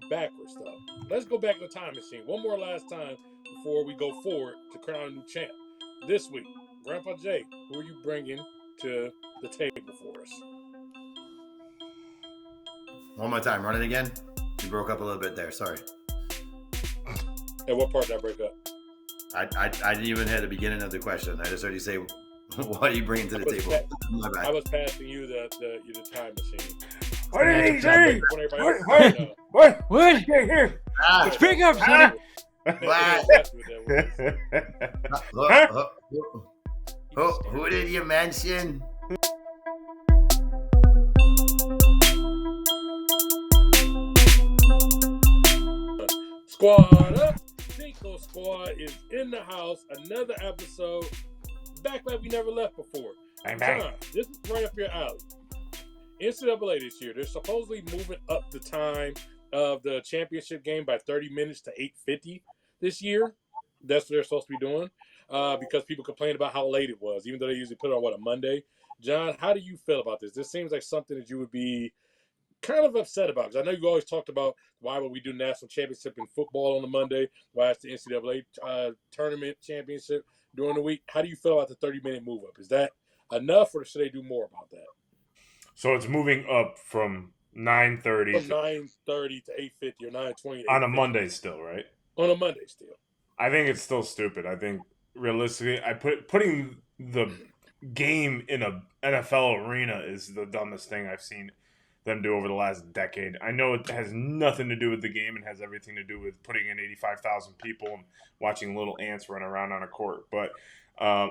backwards, though. Let's go back in the time machine one more last time before we go forward to crown a new champ. This week, Grandpa Jay, who are you bringing to the table for us? One more time. Run it again. You broke up a little bit there. Sorry. And what part did I break up? I didn't even hear the beginning of the question. I just heard you say, what are you bringing to the table? My bad. I was passing you the time machine. What did he say? What? Here. Speak up, son. Who did you mention? Squad up. Cinco Squad is in the house. Another episode. Back like we never left before. John, this is right up your alley. NCAA this year, they're supposedly moving up the time of the championship game by 30 minutes to 8:50 this year. That's what they're supposed to be doing because people complained about how late it was, even though they usually put it on, a Monday? John, how do you feel about this? This seems like something that you would be kind of upset about, because I know you always talked about why would we do national championship in football on a Monday, why it's the NCAA tournament championship during the week. How do you feel about the 30-minute move up? Is that enough, or should they do more about that? So it's moving up from 9:30 from 9:30 to 8:50 or 9:20 on a Monday still, right? On a Monday still. I think it's still stupid. I think realistically, putting the game in a NFL arena is the dumbest thing I've seen them do over the last decade. I know it has nothing to do with the game and has everything to do with putting in 85,000 people and watching little ants run around on a court. But I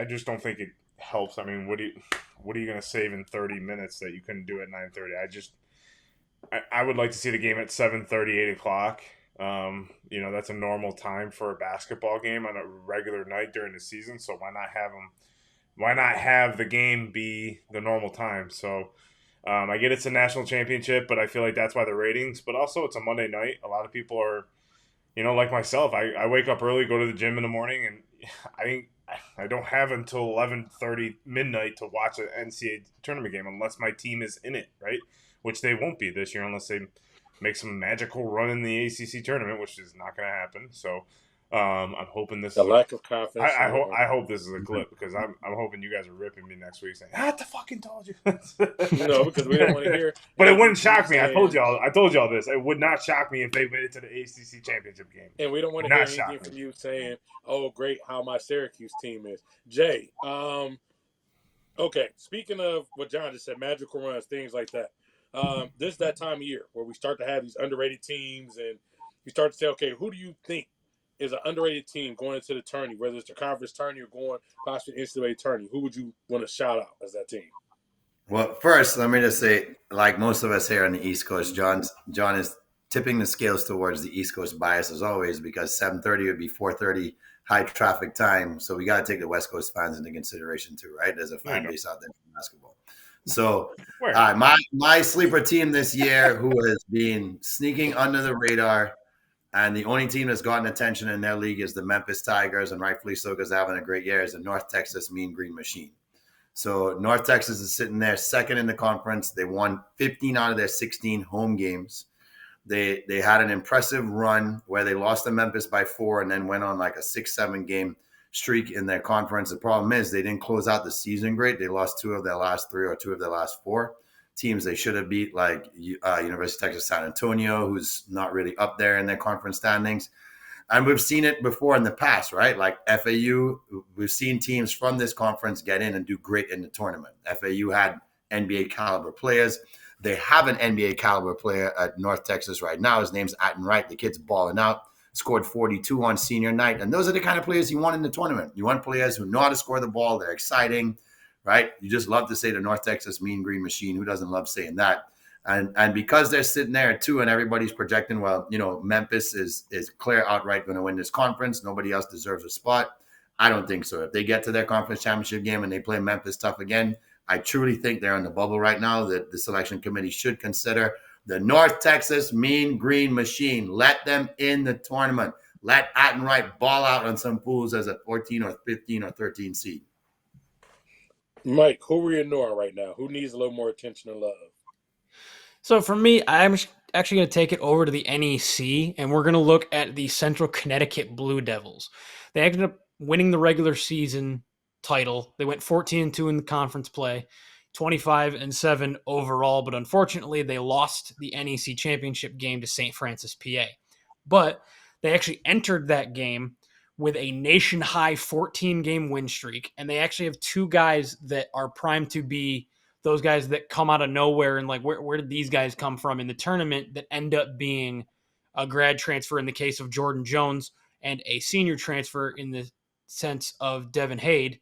just don't think it helps. I mean, what are you going to save in 30 minutes that you couldn't do at 9:30? I would like to see the game at 7:30, 8 o'clock. That's a normal time for a basketball game on a regular night during the season. So why not have the game be the normal time? So I get it's a national championship, but I feel like that's why the ratings. But also it's a Monday night. A lot of people are, like myself. I wake up early, go to the gym in the morning, and I don't have until 11:30 midnight to watch an NCAA tournament game unless my team is in it, right? Which they won't be this year unless they make some magical run in the ACC tournament, which is not going to happen. So I'm hoping this the is lack of confidence. I hope this is a clip because I'm hoping you guys are ripping me next week saying, "I fucking told you." No, because we don't want to hear. But it wouldn't shock me. I told y'all this. It would not shock me if they made it to the ACC championship game. And we don't want to hear anything from you saying, "Oh, great, how my Syracuse team is." Jay, okay. Speaking of what John just said, magical runs, things like that. This is that time of year where we start to have these underrated teams, and we start to say, okay, who do you think is an underrated team going into the tourney, whether it's the conference tourney or going possibly NCAA tourney? Who would you want to shout out as that team? Well, first, let me just say, like most of us here on the East Coast, John is tipping the scales towards the East Coast bias as always, because 7:30 would be 4:30 high traffic time. So we got to take the West Coast fans into consideration too, right? There's a fan base out there for basketball. So my sleeper team this year, who has been sneaking under the radar, and the only team that's gotten attention in their league is the Memphis Tigers, and rightfully so because they're having a great year, is the North Texas Mean Green Machine. So North Texas is sitting there second in the conference. They won 15 out of their 16 home games. They had an impressive run where they lost to Memphis by 4 and then went on like a 6-7 game streak in their conference. The problem is they didn't close out the season great. They lost 2 of their last 3 or 2 of their last 4 teams they should have beat, like University of Texas San Antonio, who's not really up there in their conference standings. And we've seen it before in the past, right? Like FAU, we've seen teams from this conference get in and do great in the tournament. FAU had NBA caliber players. They have an NBA caliber player at North Texas right now. His name's Atten Wright. The kid's balling out. Scored 42 on senior night. And those are the kind of players you want in the tournament. You want players who know how to score the ball. They're exciting, right? You just love to say the North Texas Mean Green Machine. Who doesn't love saying that? And because they're sitting there at 2 and everybody's projecting, well, Memphis is clear outright going to win this conference. Nobody else deserves a spot. I don't think so. If they get to their conference championship game and they play Memphis tough again, I truly think they're on the bubble right now that the selection committee should consider the North Texas Mean Green Machine. Let them in the tournament. Let Atten Wright ball out on some fools as a 14 or 15 or 13 seed. Mike, who are you ignoring right now? Who needs a little more attention and love? So for me, I'm actually going to take it over to the NEC, and we're going to look at the Central Connecticut Blue Devils. They ended up winning the regular season title. They went 14-2 in the conference play, 25-7 overall, but unfortunately they lost the NEC championship game to St. Francis, PA. But they actually entered that game with a nation-high 14-game win streak, and they actually have two guys that are primed to be those guys that come out of nowhere and like, where did these guys come from in the tournament, that end up being a grad transfer in the case of Jordan Jones and a senior transfer in the sense of Devin Hade,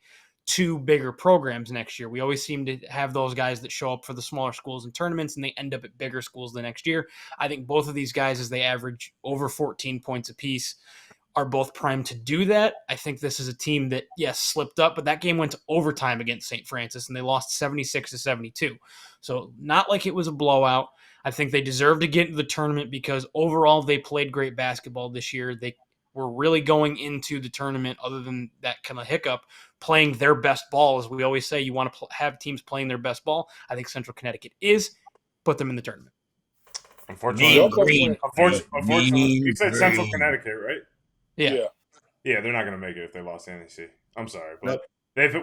to bigger programs next year. We always seem to have those guys that show up for the smaller schools in tournaments and they end up at bigger schools the next year. I think both of these guys, as they average over 14 points apiece, are both primed to do that. I think this is a team that, yes, slipped up, but that game went to overtime against St. Francis and they lost 76-72. So not like it was a blowout. I think they deserve to get into the tournament because overall they played great basketball this year. They were really going into the tournament, other than that kind of hiccup, playing their best ball. As we always say, you want to have teams playing their best ball. I think Central Connecticut put them in the tournament. Unfortunately, you said Central Connecticut, right? Yeah, they're not going to make it if they lost NEC. I'm sorry, but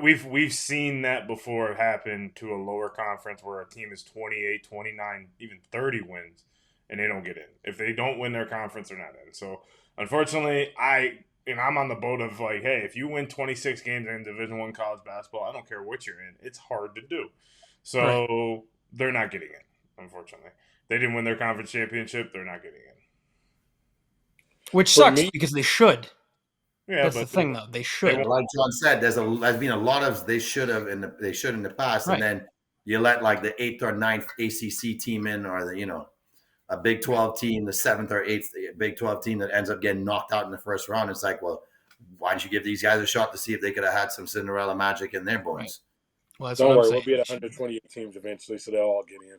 we've seen that before happen to a lower conference where a team is 28, 29, even 30 wins, and they don't get in. If they don't win their conference, they're not in. So, unfortunately, I'm on the boat of like, hey, if you win 26 games in Division I college basketball, I don't care what you're in. It's hard to do. So They're not getting in, unfortunately. They didn't win their conference championship. They're not getting in. Which sucks because they should. Yeah, that's the thing, though. They should. Like John said, there's been a lot of they should in the past, right. And then you let like the 8th or 9th ACC team in, or a Big 12 team, the 7th or 8th Big 12 team that ends up getting knocked out in the first round. It's like, well, why don't you give these guys a shot to see if they could have had some Cinderella magic in their bones? Right. Well, don't worry, we'll be at 128 teams eventually, so they'll all get in.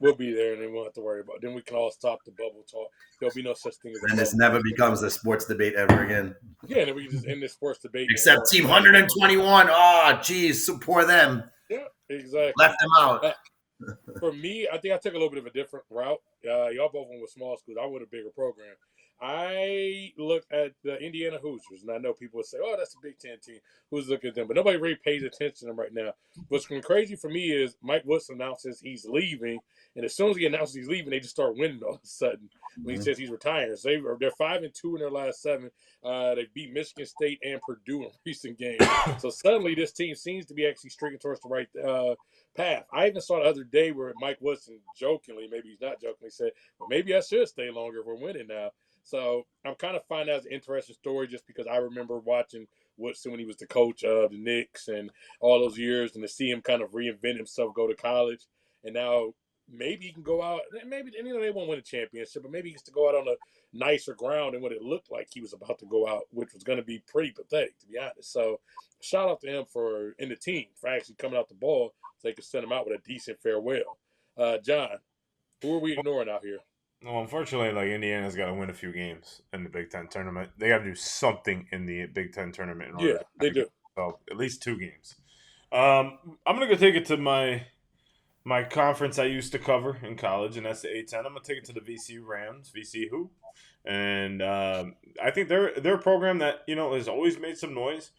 we'll be there, and then we won't have to worry about it. Then we can all stop the bubble talk. There'll be no such thing as a and this never becomes a sports debate ever again. Yeah, and then we can just end this sports debate. Except Team 121. Oh, geez, so poor them. Yeah, exactly. Left them out. For me, I think I took a little bit of a different route. Y'all both went with small schools. I went a bigger program. I looked at the Indiana Hoosiers, and I know people would say, oh, that's a Big Ten team. Who's looking at them? But nobody really pays attention to them right now. What's crazy for me is Mike Woodson announces he's leaving, and as soon as he announces he's leaving, they just start winning all of a sudden when he says he's retiring. So they're 5-2 in their last 7. They beat Michigan State and Purdue in recent games. So suddenly this team seems to be actually streaking towards the right path. I even saw the other day where Mike Woodson jokingly, maybe he's not jokingly, said, well, maybe I should stay longer if we're winning now. So I'm kind of finding that as an interesting story just because I remember watching Woodson when he was the coach of the Knicks and all those years, and to see him kind of reinvent himself, go to college, and now maybe he can go out. Maybe they won't win a championship, but maybe he gets to go out on a nicer ground than what it looked like he was about to go out, which was going to be pretty pathetic, to be honest. So shout out to him and the team for actually coming out the ball so they could send him out with a decent farewell. John, who are we ignoring out here? Well, unfortunately, like Indiana's got to win a few games in the Big Ten tournament. They got to do something in the Big Ten tournament. Yeah, they do. So at least 2 games. I'm gonna go take it to my conference I used to cover in college, and that's the A10. I'm gonna take it to the VCU Rams, VCU, and I think they're a program that has always made some noise.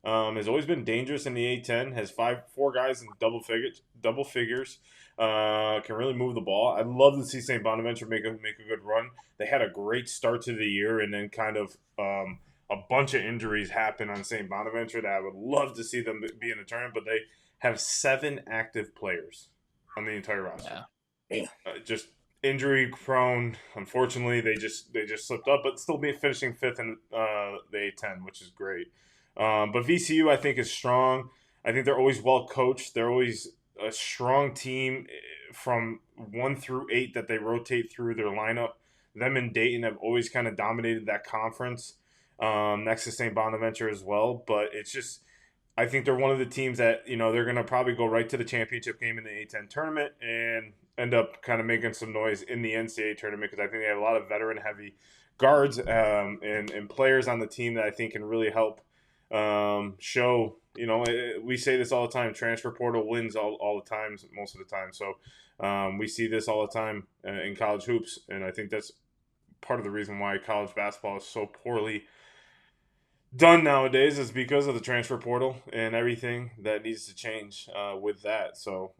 Has always been dangerous in the A10. Has 4 guys in double figures. Can really move the ball. I'd love to see St. Bonaventure make a good run. They had a great start to the year, and then kind of a bunch of injuries happen on St. Bonaventure that I would love to see them be in the tournament. But they have 7 active players on the entire roster. Yeah. Just injury prone. Unfortunately, they just slipped up, but still finishing 5th in the A10, which is great. But VCU, I think, is strong. I think they're always well coached. They're always a strong team from 1 through 8 that they rotate through their lineup. Them and Dayton have always kind of dominated that conference, next to St. Bonaventure as well. But it's just, I think they're one of the teams that, they're going to probably go right to the championship game in the A10 tournament and end up kind of making some noise in the NCAA tournament, because I think they have a lot of veteran-heavy guards and players on the team that I think can really help show. We say this all the time, transfer portal wins all the time, most of the time. So We see this all the time in college hoops, and I think that's part of the reason why college basketball is so poorly done nowadays is because of the transfer portal and everything that needs to change with that. So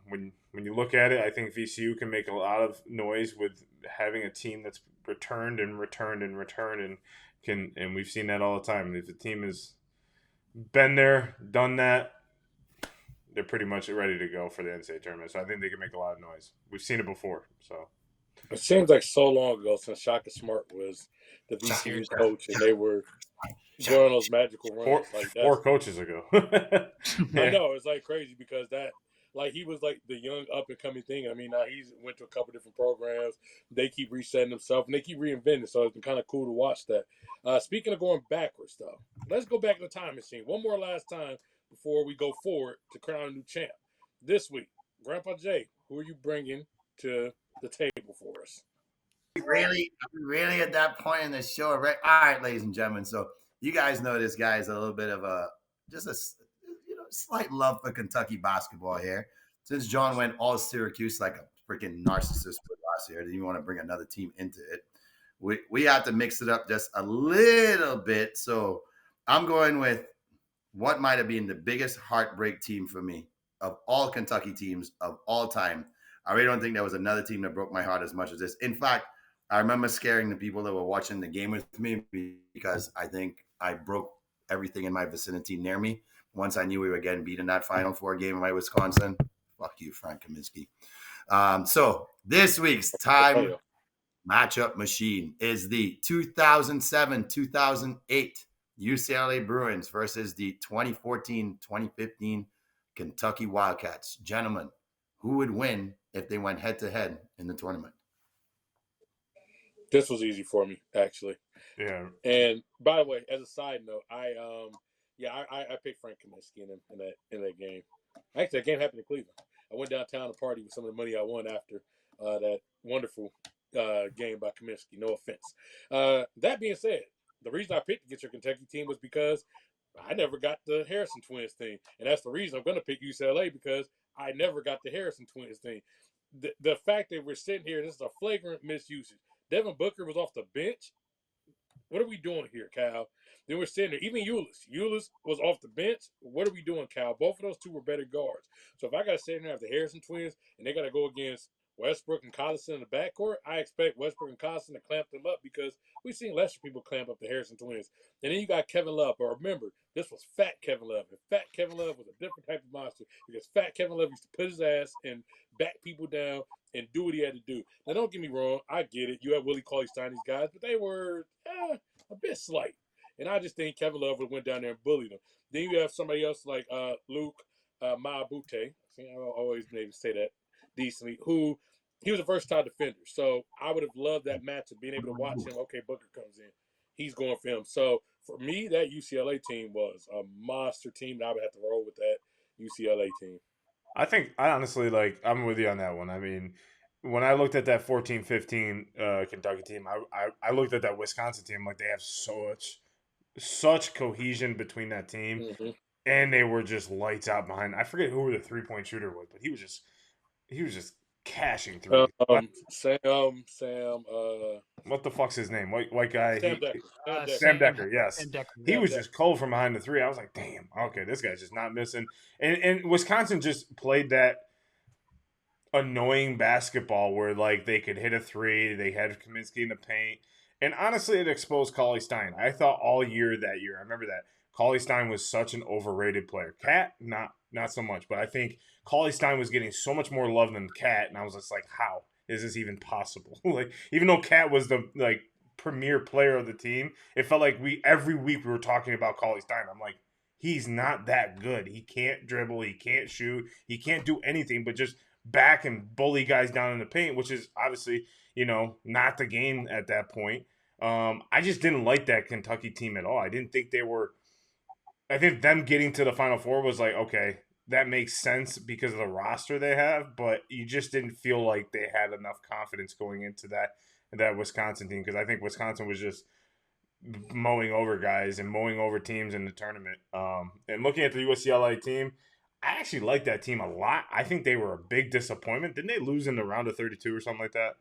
when you look at it, I think VCU can make a lot of noise with having a team that's returned, and we've seen that all the time. If the team has been there, done that, they're pretty much ready to go for the NCAA tournament. So I think they can make a lot of noise. We've seen it before. So it seems like so long ago since Shaka Smart was the VCU coach, and they were going on those magical runs. Four coaches ago. I know, it's like crazy because that, like, he was like the young up and coming thing. I mean, now he's went to a couple different programs. They keep resetting themselves and they keep reinventing. So it's been kind of cool to watch that. Speaking of going backwards, though, let's go back in the time machine one more last time before we go forward to crown a new champ. This week, Grandpa Jay, who are you bringing to the table for us? Really at that point in the show, right? All right, ladies and gentlemen. So you guys know this guy is a little bit of a slight love for Kentucky basketball here. Since John went all Syracuse like a freaking narcissist for last year, didn't even want to bring another team into it. We have to mix it up just a little bit. So I'm going with what might have been the biggest heartbreak team for me of all Kentucky teams of all time. I really don't think there was another team that broke my heart as much as this. In fact, I remember scaring the people that were watching the game with me because I think I broke everything in my vicinity near me once I knew we were getting beat in that Final Four game by Wisconsin. Fuck you, Frank Kaminsky. So this week's time matchup machine is the 2007-2008 UCLA Bruins versus the 2014-2015 Kentucky Wildcats. Gentlemen, who would win if they went head-to-head in the tournament? This was easy for me, actually. Yeah. And by the way, as a side note, I picked Frank Kaminsky in that game. Actually, that game happened in Cleveland. I went downtown to party with some of the money I won after that wonderful game by Kaminsky. No offense. That being said, the reason I picked to get your Kentucky team was because I never got the Harrison Twins thing, and that's the reason I'm going to pick UCLA, because I never got the Harrison Twins thing. The fact that we're sitting here, this is a flagrant misusage. Devin Booker was off the bench. What are we doing here, Cal? Then we're sitting there. Even Ulis was off the bench. What are we doing, Cal? Both of those two were better guards. So if I got to sit there after the Harrison Twins and they got to go against Westbrook and Collison in the backcourt, I expect Westbrook and Collison to clamp them up, because we've seen lesser people clamp up the Harrison Twins. And then you got Kevin Love. But remember, this was Fat Kevin Love. And Fat Kevin Love was a different type of monster, because Fat Kevin Love used to put his ass and back people down and do what he had to do. Now, don't get me wrong. I get it. You have Willie Cauley-Stein, these guys, but they were a bit slight. And I just think Kevin Love would have went down there and bullied them. Then you have somebody else like Luke Maabute. I've always been able to say that decently, who he was a versatile defender. So I would have loved that matchup, being able to watch him. Okay, Booker comes in. He's going for him. So for me, that UCLA team was a monster team, and I would have to roll with that UCLA team. I honestly, I'm with you on that one. I mean, when I looked at that 14-15 Kentucky team, I looked at that Wisconsin team, like, they have such cohesion between that team, Mm-hmm. and they were just lights out behind. I forget who the 3-point shooter was, but he was just cashing through. Sam. What the fuck's his name? White guy. Sam Decker. Sam Decker. Yes. Sam Decker. He was just cold from behind the three. I was like, damn. Okay, this guy's just not missing. And Wisconsin just played that annoying basketball where, like, they could hit a three. They had Kaminsky in the paint. And honestly, it exposed Cauley-Stein. I thought all year that year, I remember that, Cauley-Stein was such an overrated player. Cat, not so much. But I think Cauley-Stein was getting so much more love than Cat. And I was just like, how is this even possible? Like, even though Cat was the, like, premier player of the team, it felt like every week we were talking about Cauley-Stein. I'm like, he's not that good. He can't dribble. He can't shoot. He can't do anything but just back and bully guys down in the paint, which is obviously, not the game at that point. I just didn't like that Kentucky team at all. I didn't think I think them getting to the Final Four was like, okay, that makes sense because of the roster they have, but you just didn't feel like they had enough confidence going into that Wisconsin team, because I think Wisconsin was just mowing over guys and mowing over teams in the tournament. And looking at the UCLA team, I actually like that team a lot. I think they were a big disappointment. Didn't they lose in the round of 32 or something like that?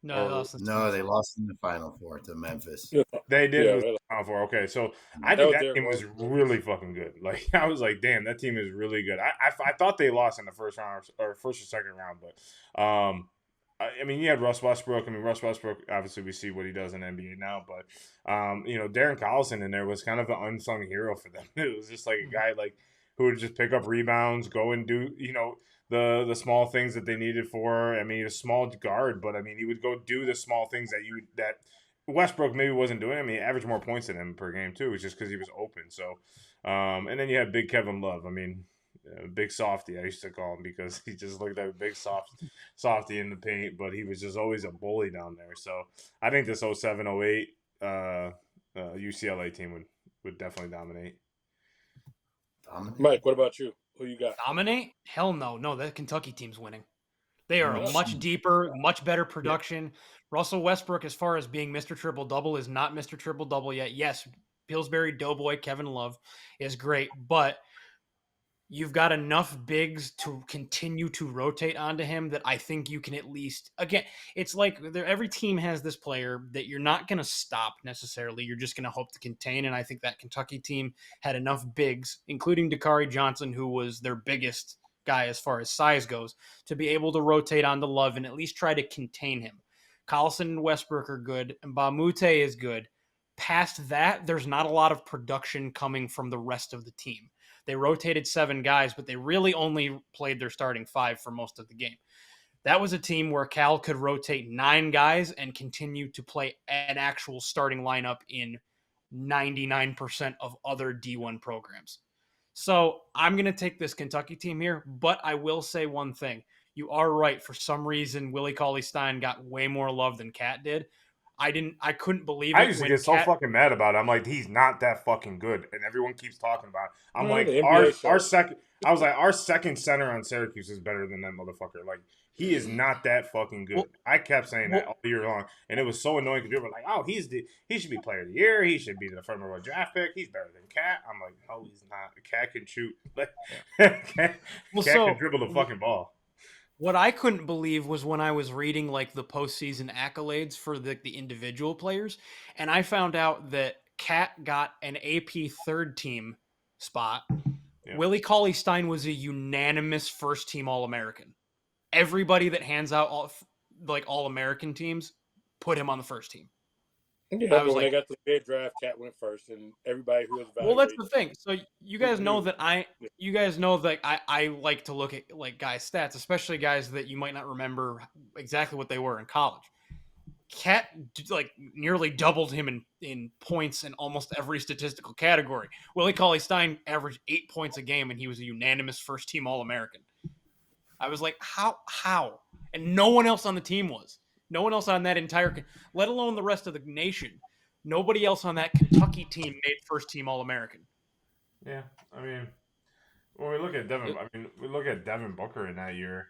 No, No, they lost in the Final Four to Memphis. Yeah, They did yeah, lose the Final Four. Okay, so I That think was that their team was fault. really fucking good. Like I was like, damn, that team is really good. I thought they lost in the first round or first or second round, but I mean, you had Russ Westbrook. I mean, Russ Westbrook. Obviously, we see what he does in the NBA now, but Darren Collison in there was kind of an unsung hero for them. It was just like a guy like who would just pick up rebounds, go and do the small things that they needed for. I mean, he's a small guard, but I mean, he would go do the small things that Westbrook maybe wasn't doing. I mean, he averaged more points than him per game too. It's just because he was open. So, and then you had Big Kevin Love. I mean, Big Softy, I used to call him because he just looked like a big softy in the paint, but he was just always a bully down there. So I think this 07-08 UCLA team would definitely dominate. Mike, what about you? Who you got? Dominate? Hell no. No, that Kentucky team's winning. They are Yeah. much deeper, much better production. Russell Westbrook, as far as being Mr. Triple-Double, is not Mr. Triple-Double yet. Yes, Pillsbury Doughboy Kevin Love is great, but you've got enough bigs to continue to rotate onto him that I think you can at least, again, it's like every team has this player that you're not going to stop necessarily. You're just going to hope to contain. And I think that Kentucky team had enough bigs, including Dakari Johnson, who was their biggest guy as far as size goes, to be able to rotate onto Love and at least try to contain him. Collison and Westbrook are good, and Bamute is good. Past that, there's not a lot of production coming from the rest of the team. They rotated 7 guys, but they really only played their starting 5 for most of the game. That was a team where Cal could rotate 9 guys and continue to play an actual starting lineup in 99% of other D1 programs. So I'm going to take this Kentucky team here, but I will say one thing. You are right. For some reason, Willie Cauley-Stein got way more love than Kat did. I couldn't believe it. I used to get so fucking mad about it. I'm like, he's not that fucking good, and everyone keeps talking about it. I'm like, our second center on Syracuse is better than that motherfucker. Like, he is not that fucking good. I kept saying that all year long, and it was so annoying because people were like, "Oh, he should be player of the year. He should be the front row draft pick. He's better than Cat." I'm like, no, he's not. Cat can shoot. Cat can dribble the fucking ball. What I couldn't believe was when I was reading like the postseason accolades for the individual players, and I found out that Cat got an AP third team spot. Yeah. Willie Cauley-Stein was a unanimous first team All-American. Everybody that hands out All-American teams put him on the first team. Yeah, when they got the big draft, Cat went first, and everybody who was evaluated. Well, that's the thing. So you guys know that I like to look at like guys' stats, especially guys that you might not remember exactly what they were in college. Cat like nearly doubled him in points in almost every statistical category. Willie Cauley-Stein averaged 8 points a game, and he was a unanimous first team All-American. I was like, how? And no one else on the team was. No one else on that entire, let alone the rest of the nation. Nobody else on that Kentucky team made first team All-American. Yeah, I mean, when we look at Devin Booker in that year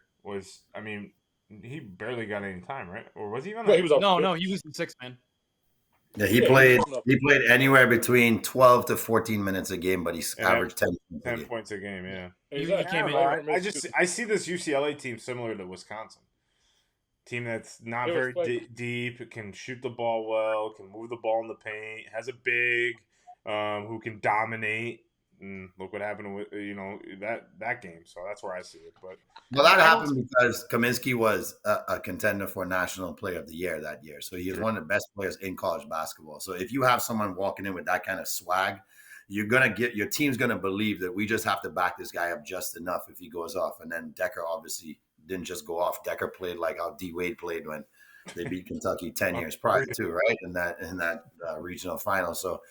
he barely got any time, right? Or was he even? He was the sixth man. Yeah, he played anywhere between 12 to 14 minutes a game, but he averaged 10 points a game. Yeah, he came in. I see this UCLA team similar to Wisconsin. Team that's not very deep, can shoot the ball well, can move the ball in the paint, has a big who can dominate. And look what happened with that game. So that's where I see it. But that happened because Kaminsky was a contender for National Player of the Year that year. So he was one of the best players in college basketball. So if you have someone walking in with that kind of swag, you're gonna get your team's gonna believe that we just have to back this guy up just enough if he goes off. And then Decker obviously didn't just go off. Decker played like how D Wade played when they beat Kentucky 10 years prior to, right? In that regional final. So.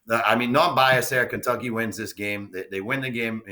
Non-biased there. Kentucky wins this game. They win the game.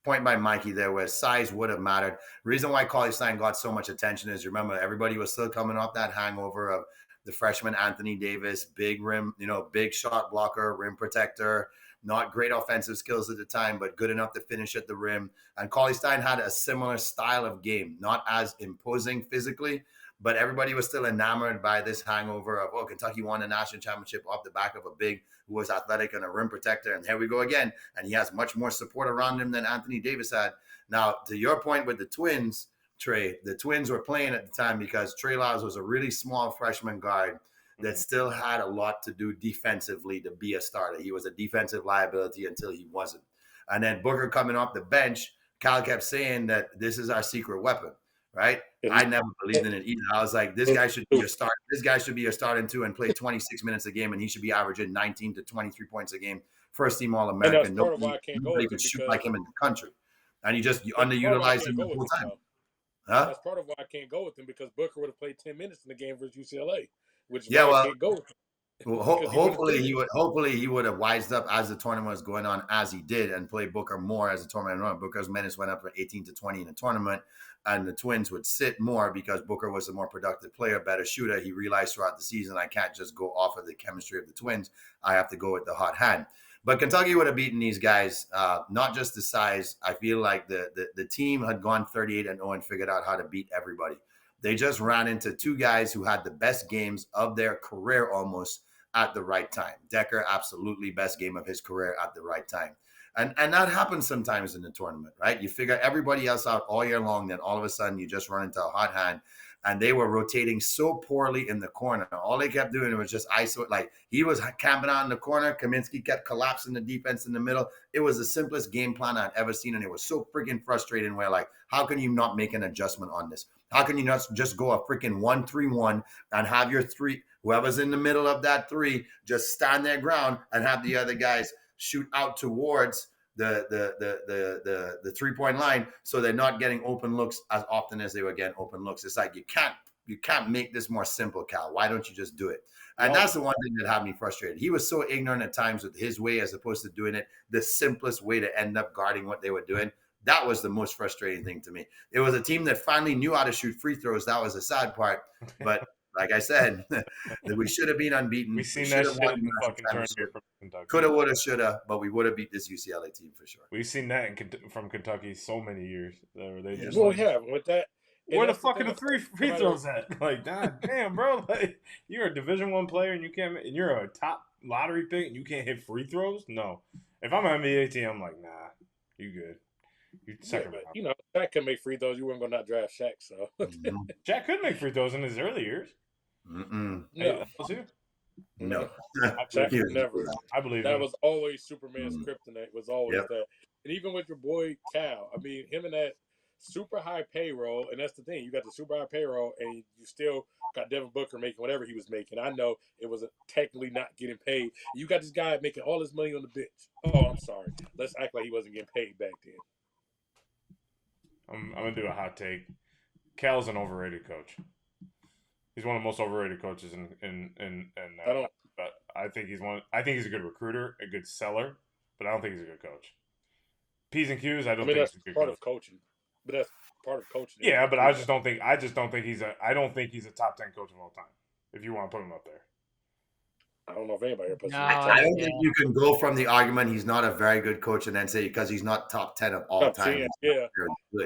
Point by Mikey there where size would have mattered. The reason why Cauley-Stein got so much attention is, remember, everybody was still coming off that hangover of the freshman Anthony Davis, big rim, big shot blocker, rim protector, not great offensive skills at the time, but good enough to finish at the rim. And Cauley-Stein had a similar style of game, not as imposing physically, but everybody was still enamored by this hangover of, oh, Kentucky won the national championship off the back of a big who was athletic and a rim protector. And here we go again. And he has much more support around him than Anthony Davis had. Now, to your point with the Twins, Trey, the Twins were playing at the time because Trey Lyles was a really small freshman guard that still had a lot to do defensively to be a starter. He was a defensive liability until he wasn't. And then Booker coming off the bench, Cal kept saying that this is our secret weapon, right? I never believed in it either. I was like, this guy should be a start. This guy should be a starting two and play 26 minutes a game, and he should be averaging 19 to 23 points a game. First team All-American. Nobody could shoot like him in the country. And you underutilized him the whole time. Huh? That's part of why I can't go with him, because Booker would have played 10 minutes in the game versus UCLA, which is why I can't go with him. Well, hopefully he would have wised up as the tournament was going on, as he did, and play Booker more as the tournament went on. Booker's minutes went up from 18 to 20 in the tournament, and the Twins would sit more because Booker was a more productive player, better shooter. He realized throughout the season, I can't just go off of the chemistry of the Twins. I have to go with the hot hand. But Kentucky would have beaten these guys, not just the size. I feel like the team had gone 38-0 and figured out how to beat everybody. They just ran into two guys who had the best games of their career almost at the right time. Decker, absolutely best game of his career at the right time. And that happens sometimes in the tournament, right? You figure everybody else out all year long, then all of a sudden you just run into a hot hand. And they were rotating so poorly in the corner. All they kept doing was just isolate. Like, he was camping out in the corner. Kaminsky kept collapsing the defense in the middle. It was the simplest game plan I'd ever seen. And it was so freaking frustrating where, like, how can you not make an adjustment on this? How can you not just go a freaking 1-3-1 and have your three, whoever's in the middle of that three, just stand their ground and have the other guys shoot out towards the 3-point line, so they're not getting open looks as often as they were getting open looks. It's like, you can't make this more simple, Cal. Why don't you just do it? And that's the one thing that had me frustrated. He was so ignorant at times with his way as opposed to doing it the simplest way to end up guarding what they were doing. That was the most frustrating thing to me. It was a team that finally knew how to shoot free throws. That was the sad part. But like I said, we should have been unbeaten. We've seen that shit in the fucking tournament from Kentucky. Coulda, woulda, shoulda, but we would have beat this UCLA team for sure. We've seen that from Kentucky so many years. They just with that. Where the fuck are the free throws at? Like, god damn, bro! Like, you're a Division I player and you're a top lottery pick and you can't hit free throws. No, if I'm an NBA team, I'm like, nah, you good. Shaq can make free throws. You weren't gonna not draft Shaq, so Shaq could make free throws in his early years. No. Shaq could never. I believe that was always Superman's kryptonite. Was always that, and even with your boy Cal, I mean, him and that super high payroll, and that's the thing. You got the super high payroll, and you still got Devin Booker making whatever he was making. I know it was technically not getting paid. You got this guy making all his money on the bench. Oh, I'm sorry. Let's act like he wasn't getting paid back then. I'm gonna do a hot take. Cal's an overrated coach. He's one of the most overrated coaches but I think he's a good recruiter, a good seller, but I don't think he's a good coach. P's and Q's, I don't think he's a good part coach. of coaching. But that's part of coaching. Yeah, but I don't think he's a top 10 coach of all time. If you want to put him up there. I don't know if anybody puts him. I don't think you can go from the argument he's not a very good coach and then say because he's not top 10 of all time. Yeah.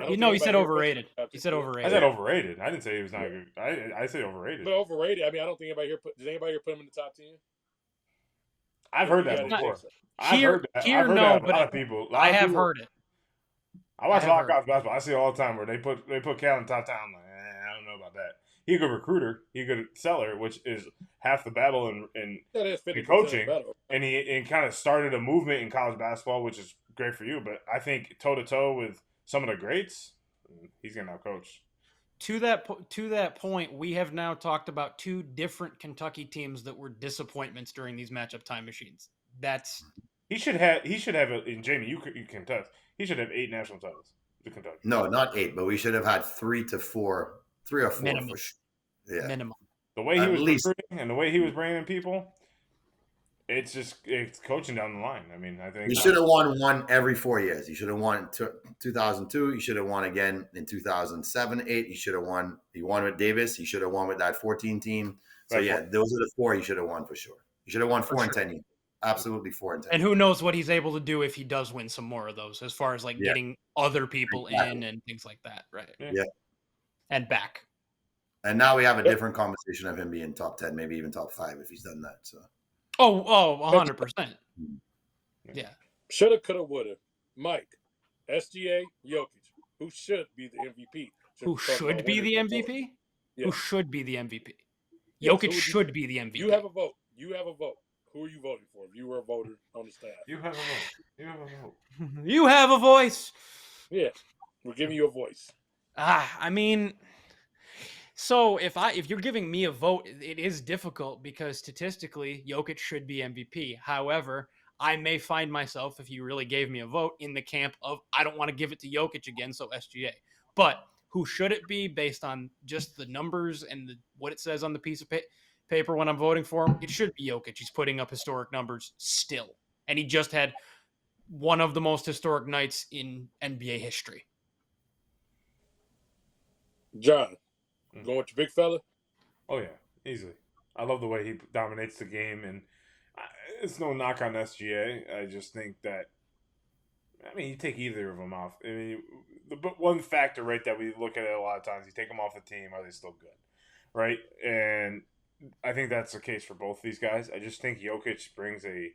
He said overrated. He said overrated. I said overrated. I didn't say he was not good. I say overrated. But overrated, I mean, I don't think anybody here does anybody here put him in the top 10? I've heard that before. I've heard that but a lot of people. I have heard it. I watch a lot of college basketball. I see it all the time where they put Cal in the top 10. I'm like, I don't know about that. He's a good recruiter. He's a good seller, which is half the battle in coaching. And he kind of started a movement in college basketball, which is great for you. But I think toe-to-toe with some of the greats, he's going to outcoach. To that point, we have now talked about two different Kentucky teams that were disappointments during these matchup time machines. He should have and Jamie, you can test. He should have 8 national titles to Kentucky. No, not 8, but we should have had 3 or 4 minimum. For sure. Yeah. Minimum. The way he was recruiting and the way he was bringing in people, it's coaching down the line. I mean, I think he should have won one every 4 years. He should have won 2002. He should have won again in 2007, 8. He should have won. He won with Davis. He should have won with that 14 team. So those are the 4 he should have won for sure. He should have won 4 and 10 years. Absolutely 4 and 10. And who knows what he's able to do if he does win some more of those, as far as getting other people in and things like that, right? Yeah. And back. And now we have a different conversation of him being top 10, maybe even top 5 if he's done that. So, 100%. Yeah. Shoulda, coulda, woulda. Mike, SGA, Jokic. Who should be the MVP? Who should be the MVP? Yeah. Who should be the MVP? Yes, Jokic should be the MVP. You have a vote. You have a vote. Who are you voting for? If you were a voter on the staff, You have a vote. You have a vote. You have a voice. Yeah, we're giving you a voice. I mean, so if you're giving me a vote, it is difficult because statistically, Jokic should be MVP. However, I may find myself, if you really gave me a vote, in the camp of I don't want to give it to Jokic again, so SGA. But who should it be based on just the numbers and what it says on the piece of paper when I'm voting for him? It should be Jokic. He's putting up historic numbers still. And he just had one of the most historic nights in NBA history. John, going with your big fella? Oh, yeah, easily. I love the way he dominates the game, and it's no knock on SGA. I just think that, I mean, you take either of them off. I mean, but one factor, right, that we look at it a lot of times, you take them off the team, are they still good, right? And I think that's the case for both these guys. I just think Jokic brings a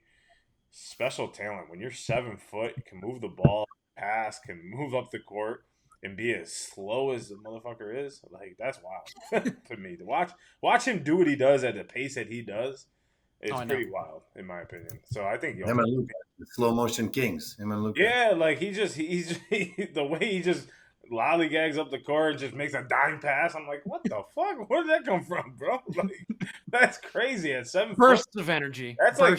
special talent. When you're 7 foot, you can move the ball, pass, can move up the court, and be as slow as the motherfucker is. Like, that's wild to me. To watch him do what he does at the pace that he does, it's pretty wild, in my opinion. So I think him and Luka, the slow motion kings. Him and Luka. Yeah, like he's the way he just lollygags up the court and just makes a dime pass. I'm like, what the fuck? Where did that come from, bro? Like, that's crazy at 7 Bursts of energy. That's like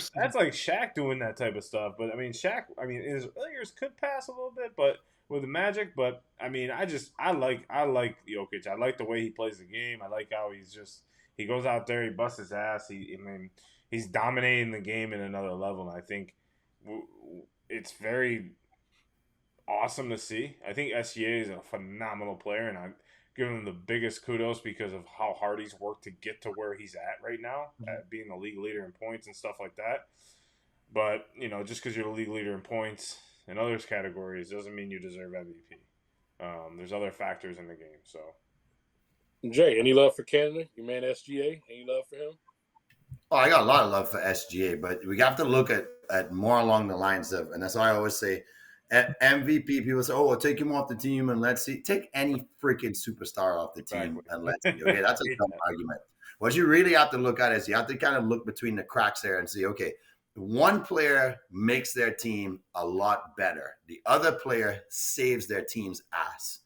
Shaq doing that type of stuff. But I mean, Shaq, in his early years could pass a little bit, but with the Magic. But I mean, I like Jokic. I like the way he plays the game. I like how he goes out there, he busts his ass. He's dominating the game in another level, and I think it's very awesome to see. I think SGA is a phenomenal player, and I'm giving him the biggest kudos because of how hard he's worked to get to where he's at right now, at being the league leader in points and stuff like that. But, just because you're the league leader in points in others categories doesn't mean you deserve MVP. There's other factors in the game, so. Jay, any love for Canada? Your man SGA? Any love for him? Oh, I got a lot of love for SGA, but we have to look at more along the lines of, and that's why I always say, at MVP, people say, we'll take him off the team and let's see. Take any freaking superstar off the team and let's see. Okay, that's a dumb argument. What you really have to look at is you have to kind of look between the cracks there and see, okay, one player makes their team a lot better. The other player saves their team's ass.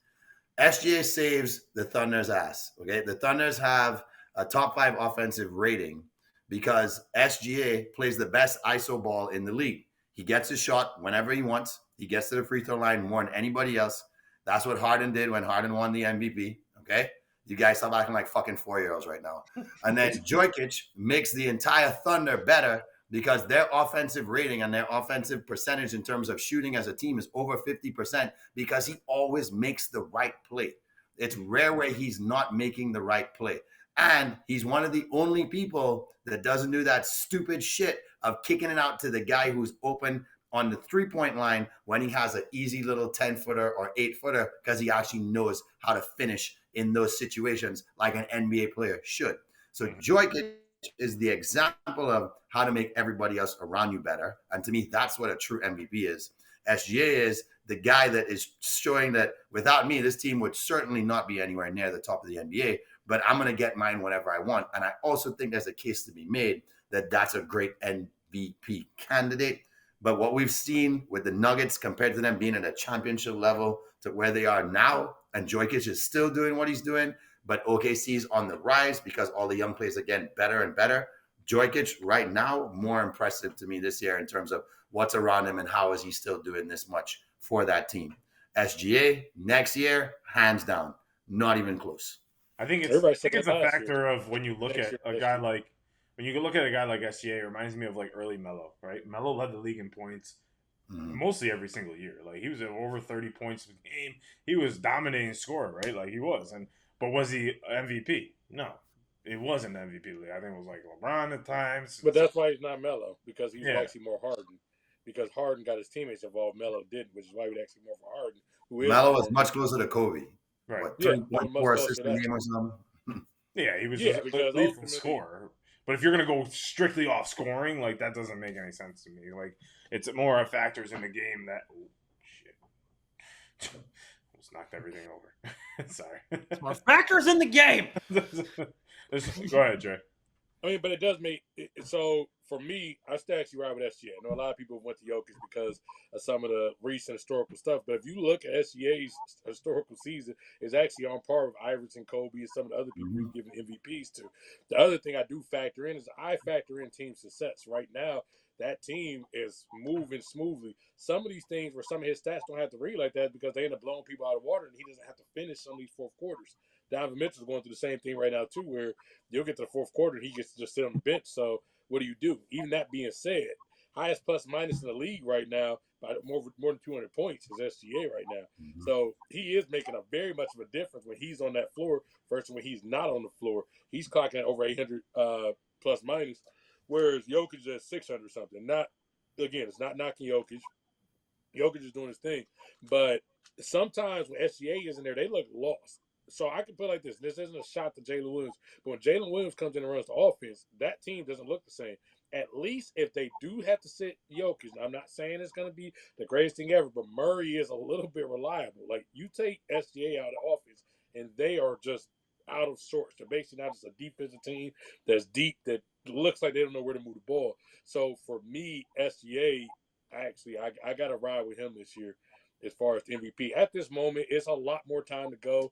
SGA saves the Thunder's ass. Okay, the Thunders have a top 5 offensive rating because SGA plays the best ISO ball in the league. He gets his shot whenever he wants. He gets to the free throw line more than anybody else. That's what Harden did when Harden won the MVP. Okay? You guys stop acting like fucking 4-year-olds right now. And then Jokic makes the entire Thunder better because their offensive rating and their offensive percentage in terms of shooting as a team is over 50% because he always makes the right play. It's rare where he's not making the right play. And he's one of the only people that doesn't do that stupid shit of kicking it out to the guy who's open on the 3-point line when he has an easy little 10-footer or 8-footer because he actually knows how to finish in those situations like an NBA player should. So Jokic is the example of how to make everybody else around you better. And to me, that's what a true MVP is. SGA is the guy that is showing that without me, this team would certainly not be anywhere near the top of the NBA, but I'm going to get mine whenever I want. And I also think there's a case to be made that that's a great MVP candidate. But what we've seen with the Nuggets compared to them being at a championship level to where they are now, and Jokic is still doing what he's doing, but OKC's on the rise because all the young players are getting better and better. Jokic right now, more impressive to me this year in terms of what's around him and how is he still doing this much for that team. SGA, next year, hands down, not even close. I think it's a factor of when you look at a guy like SGA, it reminds me of like early Melo, right? Melo led the league in points mostly every single year. Like he was at over 30 points a game. He was dominating scorer, right? Like he was. But was he MVP? No. It wasn't MVP. I think it was like LeBron at times. But that's why he's not Melo, because he's actually more Harden. Because Harden got his teammates involved, Melo didn't, which is why we'd actually more for Harden. Melo was much closer to Kobe. Right. What, 3.4 assists a game or something? Yeah, he was Yeah, just a because lethal ultimately, scorer. But if you're gonna go strictly off scoring, like that doesn't make any sense to me. Like it's more of factors in the game that. Oh, shit! Almost knocked everything over. Sorry. It's more factors in the game. Go ahead, Trey. I mean, but it does make it, so for me. I still actually ride with SGA. I know a lot of people went to Jokic because of some of the recent historical stuff. But if you look at SGA's historical season, is actually on par with Iverson, Kobe, and some of the other people we've given MVPs to. The other thing I do factor in is I factor in team success. Right now, that team is moving smoothly. Some of these things where some of his stats don't have to read like that because they end up blowing people out of water, and he doesn't have to finish some of these fourth quarters. Donovan Mitchell's going through the same thing right now too, where you'll get to the fourth quarter and he gets to just sit on the bench. So what do? Even that being said, highest plus minus in the league right now by more than 200 points is SGA right now. So he is making a very much of a difference when he's on that floor versus when he's not on the floor. He's clocking at over 800 plus minus, whereas Jokic is 600 something. Not again, it's not knocking Jokic. Jokic is doing his thing, but sometimes when SGA is in there, they look lost. So I can put it like this. This isn't a shot to Jalen Williams. But when Jalen Williams comes in and runs the offense, that team doesn't look the same. At least if they do have to sit Jokic, I'm not saying it's going to be the greatest thing ever, but Murray is a little bit reliable. Like, you take SGA out of the offense, and they are just out of sorts. They're basically not just a defensive team that's deep, that looks like they don't know where to move the ball. So for me, SGA, actually, I got to ride with him this year as far as the MVP. At this moment, it's a lot more time to go.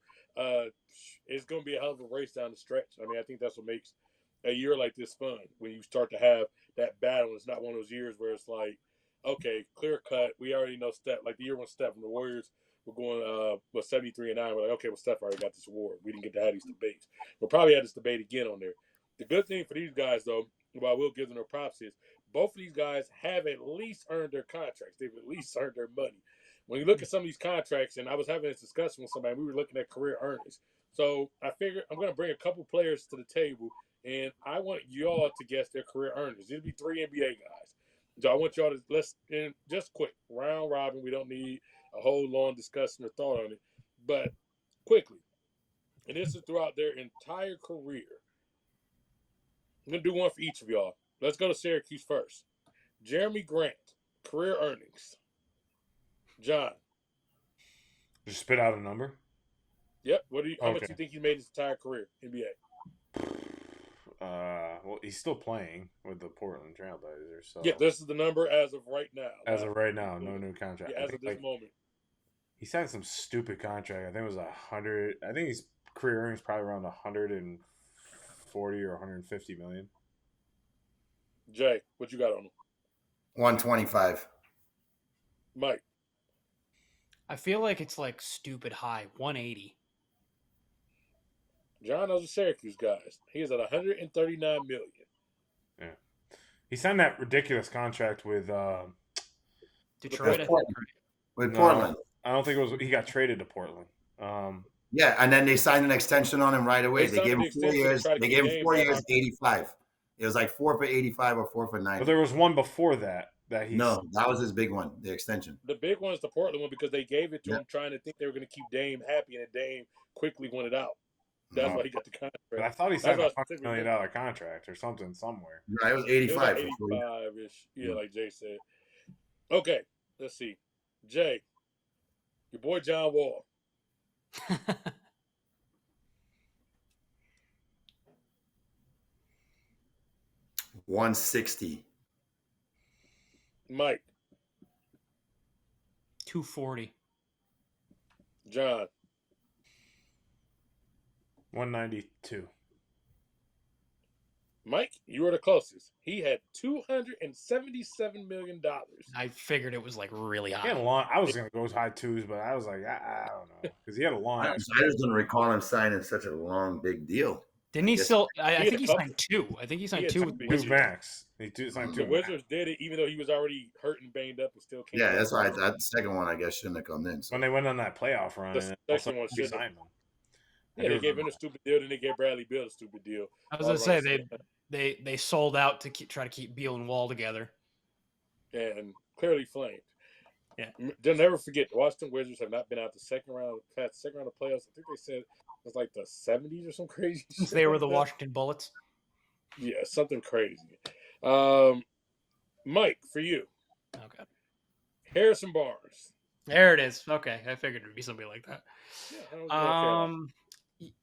It's going to be a hell of a race down the stretch. I mean, I think that's what makes a year like this fun, when you start to have that battle. It's not one of those years where it's like, okay, clear cut. We already know Steph. Like the year when Steph and the Warriors were going 73-9. We're like, okay, well, Steph already got this award. We didn't get to have these debates. We'll probably have this debate again on there. The good thing for these guys, though, while I will give them their props, is both of these guys have at least earned their contracts. They've at least earned their money. When you look at some of these contracts, and I was having this discussion with somebody, we were looking at career earnings. So I figured I'm going to bring a couple players to the table, and I want y'all to guess their career earnings. It'll be 3 NBA guys. So I want y'all to just quick round robin. We don't need a whole long discussion or thought on it, but quickly. And this is throughout their entire career. I'm going to do one for each of y'all. Let's go to Syracuse first. Jeremy Grant, career earnings. John. Just spit out a number. Yep. How much do you think he made his entire career, NBA? Well, he's still playing with the Portland Trailblazers. So yeah, this is the number as of right now. As of right now, no new contract. Yeah, as of this moment. He signed some stupid contract. I think it was 100. I think his career earnings probably around 140 or 150 million. Jay, what you got on him? 125. Mike. I feel like it's like stupid high, 180. John, those are Syracuse guys. He is at 139 million. Yeah, he signed that ridiculous contract with Detroit. Portland. I don't think it was. He got traded to Portland. Yeah, and then they signed an extension on him right away. They gave him 4 years. They gave him 4 years, 85. It was like 4 for 85 or 4 for 90. But there was one before that he. No, that was his big one, the extension. The big one is the Portland one because they gave it to him trying to think they were going to keep Dame happy, and Dame quickly won it out. That's why he got the contract. But I thought he signed a $100 million contract or something somewhere. Right, it was 85. 85-ish. Yeah, like Jay said. Okay, let's see. Jay, your boy John Wall. 160. Mike. 240. John. 192. Mike, you were the closest. He had $277 million. I figured it was like really high. He had a long. I was going to go high twos, but I was like, I don't know, because he had a long. I just don't recall him signing such a long, big deal. Didn't he still? I think he signed 2. I think he signed 2 with the Wizards. Max. He signed 2. The Wizards did it, even though he was already hurt and banged up, and still came. Yeah, that's why that second one I guess shouldn't have come in. So. When they went on that playoff run, the second one should have. Yeah, they gave him a stupid deal, then they gave Bradley Beal a stupid deal. I was going to say they sold out to try to keep Beal and Wall together. And clearly flamed. Yeah. They'll never forget, the Washington Wizards have not been out the second round of playoffs. I think they said was like the 70s or some crazy shit. They were like the that. Washington Bullets. Yeah, something crazy. Mike, for you. Okay. Harrison Barnes. There it is. Okay. I figured it would be somebody like that. Yeah, that was North Carolina.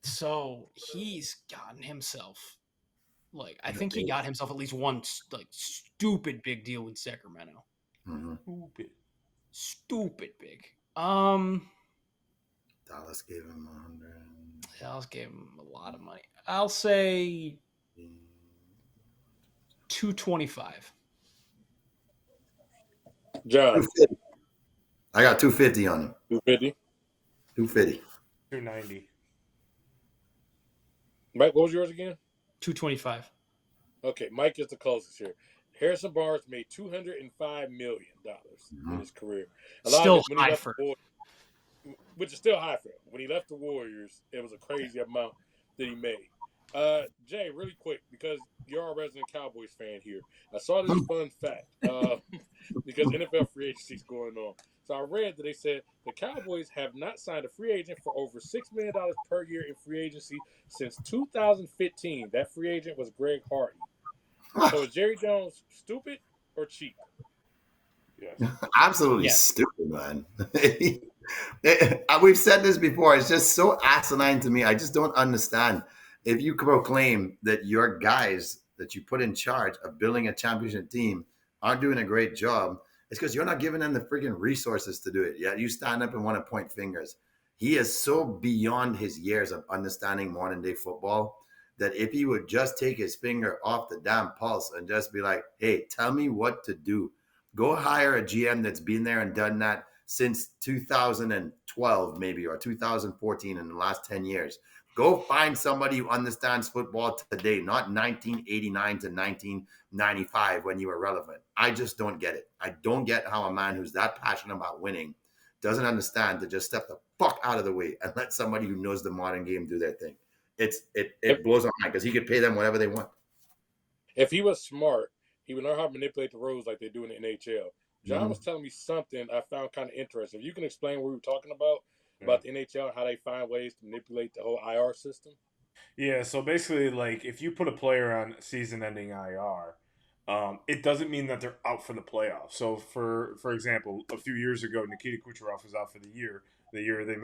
So he's gotten himself, I think he got himself at least one, stupid big deal in Sacramento. Mm-hmm. Stupid big. Dallas gave him 100. Dallas gave him a lot of money. I'll say 225. John. 250. I got 250 on him. 250. 250. 290. Mike, what was yours again? 225. Okay, Mike is the closest here. Harrison Barnes made $205 million in his career. Still high for him. Which is still high for him. When he left the Warriors, it was a crazy amount that he made. Jay, really quick, because you're a resident Cowboys fan here. I saw this fun fact because NFL free agency is going on. So I read that they said the Cowboys have not signed a free agent for over $6 million per year in free agency since 2015. That free agent was Greg Hardy. So is Jerry Jones stupid or cheap? Yes. Absolutely stupid, man. We've said this before. It's just so asinine to me. I just don't understand. If you proclaim that your guys that you put in charge of building a championship team aren't doing a great job, it's because you're not giving them the freaking resources to do it. Yeah, you stand up and want to point fingers. He is so beyond his years of understanding modern day football that if he would just take his finger off the damn pulse and just be like, hey, tell me what to do. Go hire a GM that's been there and done that since 2012 maybe, or 2014 in the last 10 years. Go find somebody who understands football today, not 1989 to 1995 when you were relevant. I just don't get it. I don't get how a man who's that passionate about winning doesn't understand to just step the fuck out of the way and let somebody who knows the modern game do their thing. It blows my mind because he could pay them whatever they want. If he was smart, he would know how to manipulate the rules like they do in the NHL. John was telling me something I found kind of interesting. If you can explain what we were talking about the NHL and how they find ways to manipulate the whole IR system. Yeah, so basically, if you put a player on season-ending IR, it doesn't mean that they're out for the playoffs. So, for example, a few years ago, Nikita Kucherov was out for the year. The year they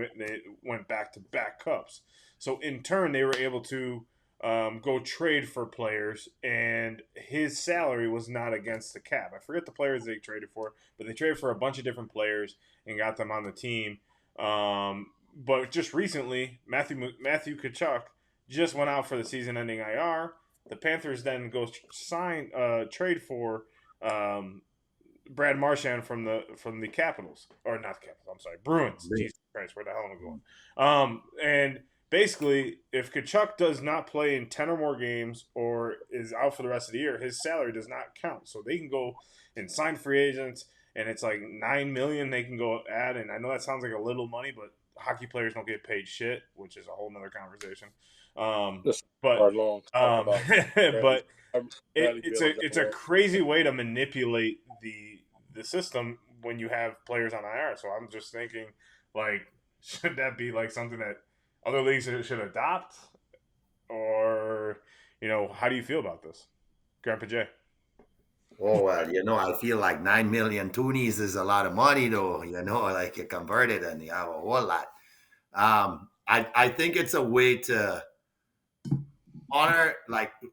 went back-to-back cups. So, in turn, they were able to go trade for players, and his salary was not against the cap. I forget the players they traded for, but they traded for a bunch of different players and got them on the team. But just recently, Matthew Tkachuk just went out for the season-ending IR. The Panthers then go trade for Brad Marchand from the Capitals, or not the Capitals. I'm sorry, Bruins. Jesus Christ, where the hell am I going? And basically, if Tkachuk does not play in 10 or more games or is out for the rest of the year, his salary does not count. So they can go and sign free agents, and it's like $9 million they can go add. And I know that sounds like a little money, but hockey players don't get paid shit, which is a whole nother conversation. It's a crazy way to manipulate the system when you have players on IR. So I'm just thinking, should that be something that other leagues should adopt? Or, how do you feel about this, Grandpa Jay? Oh, well, I feel like 9 million toonies is a lot of money, though, you convert it and you have a whole lot. I think it's a way to honor,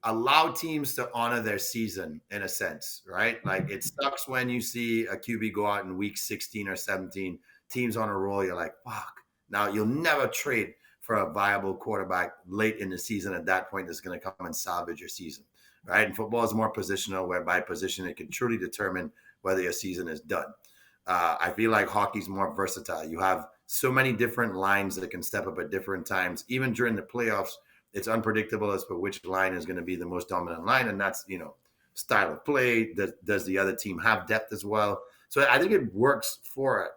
allow teams to honor their season in a sense, right? It sucks when you see a QB go out in week 16 or 17, teams on a roll, you're like, fuck. Now, you'll never trade for a viable quarterback late in the season at that point that's going to come and salvage your season, right? And football is more positional, where by position it can truly determine whether your season is done. I feel like hockey's more versatile. You have so many different lines that can step up at different times. Even during the playoffs, it's unpredictable as to which line is going to be the most dominant line, and that's, style of play. Does the other team have depth as well? So I think it works for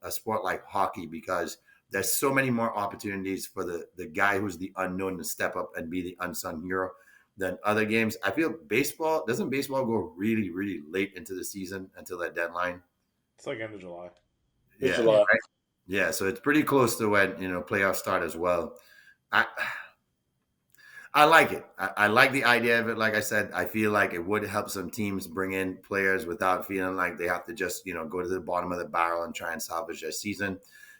a sport like hockey because there's so many more opportunities for the guy who's the unknown to step up and be the unsung hero than other games. I feel doesn't baseball go really, really late into the season until that deadline? It's like end of July. Yeah, July. Right? Yeah, so it's pretty close to when, playoffs start as well. I I like it. I like the idea of it. Like I said, I feel like it would help some teams bring in players without feeling like they have to just, go to the bottom of the barrel and try and salvage their season.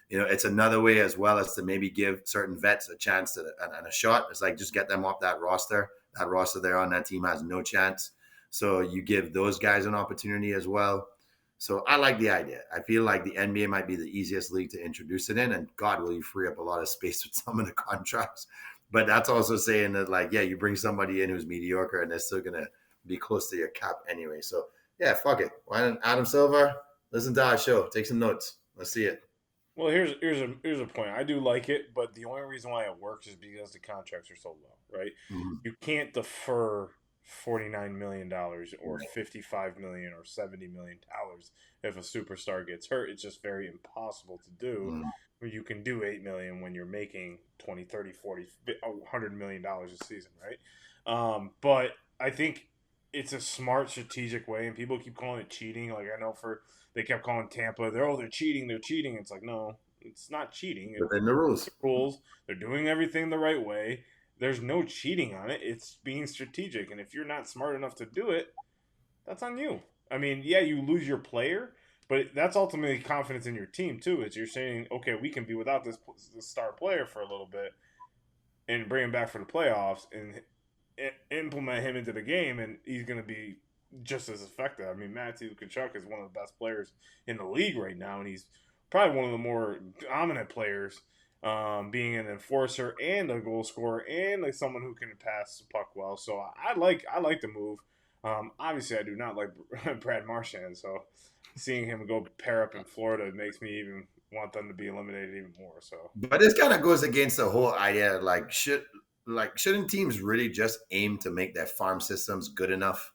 It's another way as well as to maybe give certain vets a chance and a shot. It's like just get them off that roster. That roster they're on, that team has no chance. So you give those guys an opportunity as well. So I like the idea. I feel like the NBA might be the easiest league to introduce it in, and God, will you free up a lot of space with some of the contracts. But that's also saying that, like, yeah, you bring somebody in who's mediocre and they're still going to be close to your cap anyway. So, yeah, fuck it. Why don't Adam Silver listen to our show? Take some notes. Let's see it. Well, here's a point. I do like it, but the only reason why it works is because the contracts are so low, right? Mm-hmm. You can't defer $49 million or $55 million or $70 million if a superstar gets hurt. It's just very impossible to do. Mm-hmm. You can do $8 million when you're making 20, 30, 40, $100 million a season, right? But I think it's a smart strategic way, and people keep calling it cheating. Like, I know they kept calling Tampa, they're cheating. It's like, no, it's not cheating. Within the rules. They're doing everything the right way. There's no cheating on it. It's being strategic. And if you're not smart enough to do it, that's on you. I mean, yeah, you lose your player, but that's ultimately confidence in your team, too. It's you're saying, okay, we can be without this star player for a little bit and bring him back for the playoffs and implement him into the game, and he's going to be just as effective. I mean, Matthew Tkachuk is one of the best players in the league right now, and he's probably one of the more dominant players, being an enforcer and a goal scorer and like someone who can pass the puck well. So I like the move. Obviously, I do not like Brad Marchand, so seeing him go pair up in Florida makes me even want them to be eliminated even more. So, but this kind of goes against the whole idea. Shouldn't teams really just aim to make their farm systems good enough?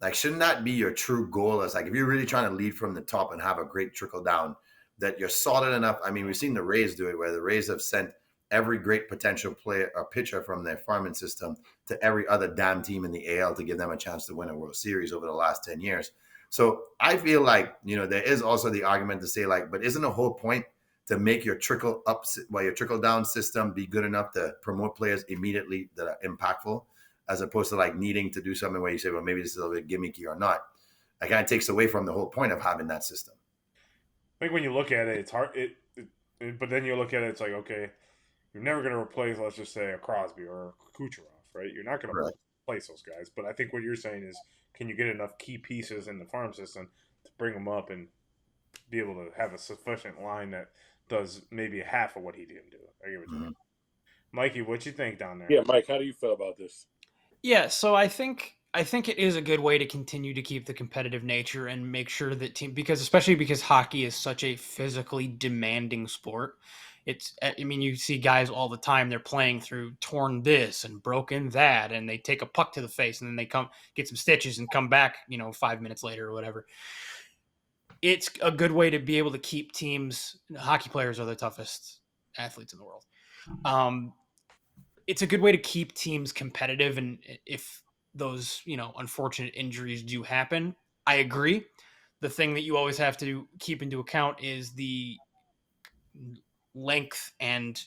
Like, shouldn't that be your true goal? As like, if you're really trying to lead from the top and have a great trickle down, that you're solid enough. I mean, we've seen the Rays do it, where the Rays have sent every great potential player or pitcher from their farming system to every other damn team in the AL to give them a chance to win a World Series over the last 10 years. So I feel like, there is also the argument to say, like, but isn't the whole point to make your trickle down system be good enough to promote players immediately that are impactful, as opposed to like needing to do something where you say, well, maybe this is a little bit gimmicky or not. It kind of takes away from the whole point of having that system. I think when you look at it, it's hard. But then you look at it, it's like, okay, you're never going to replace, let's just say, a Crosby or a Kucherov, right? You're not going to replace those guys. But I think what you're saying is, can you get enough key pieces in the farm system to bring them up and be able to have a sufficient line that does maybe half of what he didn't do? I get what you mean. Mikey, what you think down there? Yeah, Mike, how do you feel about this? Yeah, so I think it is a good way to continue to keep the competitive nature and make sure that especially because hockey is such a physically demanding sport. You see guys all the time, they're playing through torn this and broken that, and they take a puck to the face and then they come get some stitches and come back, 5 minutes later or whatever. It's a good way to be able to keep teams. Hockey players are the toughest athletes in the world. It's a good way to keep teams competitive, and if those, unfortunate injuries do happen, I agree. The thing that you always have to keep into account is the length and,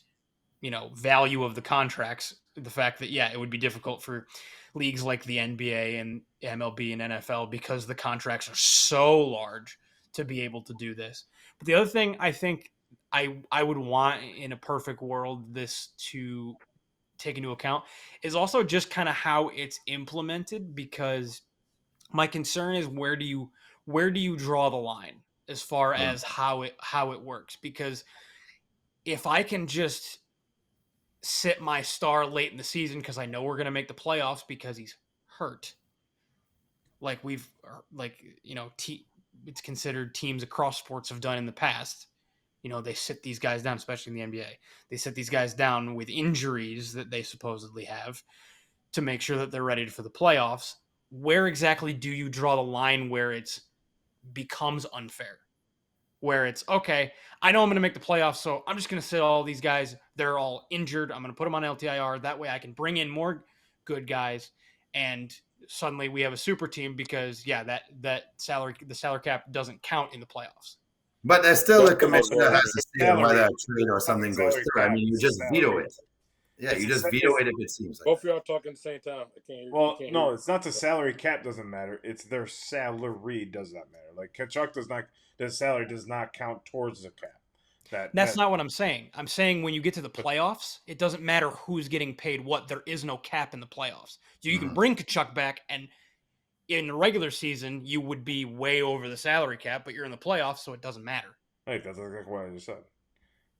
value of the contracts. The fact that, it would be difficult for leagues like the NBA and MLB and NFL because the contracts are so large to be able to do this. But the other thing I think I would want in a perfect world this to take into account is also just kind of how it's implemented, because my concern is where do you draw the line as far as how it works? Because if I can just sit my star late in the season because I know we're going to make the playoffs because he's hurt, it's considered teams across sports have done in the past. They sit these guys down, especially in the NBA. They sit these guys down with injuries that they supposedly have to make sure that they're ready for the playoffs. Where exactly do you draw the line where it becomes unfair? Where it's, okay, I know I'm going to make the playoffs, so I'm just going to sit all these guys. They're all injured. I'm going to put them on LTIR. That way I can bring in more good guys, and suddenly we have a super team because, the salary cap doesn't count in the playoffs. But there's still a commissioner that has to see whether a trade or something goes through. I mean, you just veto it. Yeah, you just veto it if it seems like Both of that. y'all talking at the same time. I can't hear. Well, can't no, hear. it's not the salary cap doesn't matter. It's their salary does not matter. Like Kachuk does not, the salary does not count towards the cap. That's not what I'm saying. I'm saying when you get to the playoffs, it doesn't matter who's getting paid what. There is no cap in the playoffs. So you can bring Kachuk back, and in the regular season, you would be way over the salary cap, but you're in the playoffs, so it doesn't matter. Right, that's exactly what I just said.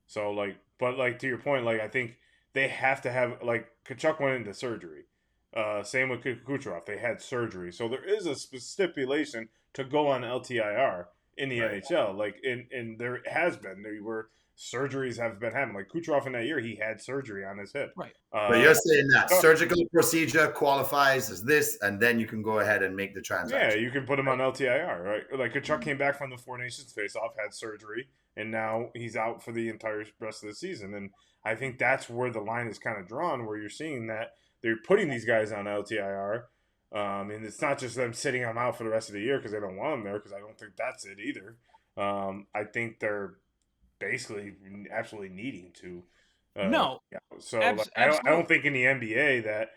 So, like, but like to your point, like I think they have to have like Kachuk went into surgery. Same with Kucherov, they had surgery, so there is a stipulation to go on LTIR in the NHL. Like, and there has been where surgeries have been happening. Like Kucherov in that year, he had surgery on his hip. Right. But you're saying that surgical procedure qualifies as this, and then you can go ahead and make the transaction. Yeah, you can put him on LTIR, right? Like Kachuk came back from the Four Nations face-off, had surgery, and now he's out for the entire rest of the season. And I think that's where the line is kind of drawn, where you're seeing that they're putting these guys on LTIR. And it's not just them sitting them out for the rest of the year because they don't want them there, because I don't think that's it either. I think they're basically absolutely needing to. No. Yeah. So like, I don't think in the NBA that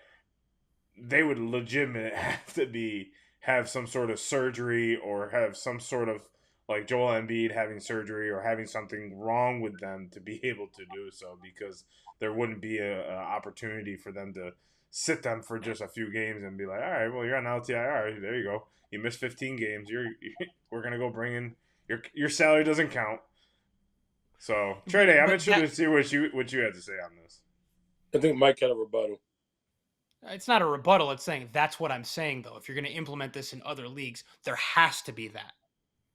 they would legitimately have to have some sort of surgery or have some sort of like Joel Embiid having surgery or having something wrong with them to be able to do so, because there wouldn't be a opportunity for them to sit them for just a few games and be like, all right, well, you're on LTIR. There you go. You missed 15 games. We're gonna go bring in your salary doesn't count. So Trey, I'm interested to see what you had to say on this. I think Mike had a rebuttal. It's not a rebuttal. It's saying that's what I'm saying, though. If you're going to implement this in other leagues, there has to be that.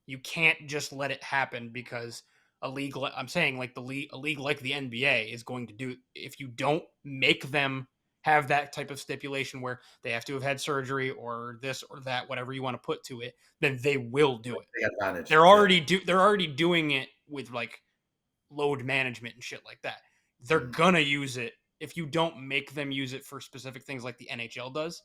You can't just let it happen because a league, I'm saying like a league like the NBA is going to do, if you don't make them have that type of stipulation where they have to have had surgery or this or that, whatever you want to put to it, then they will do it. They're already doing it with like load management and shit like that. They're gonna use it. If you don't make them use it for specific things like the NHL does,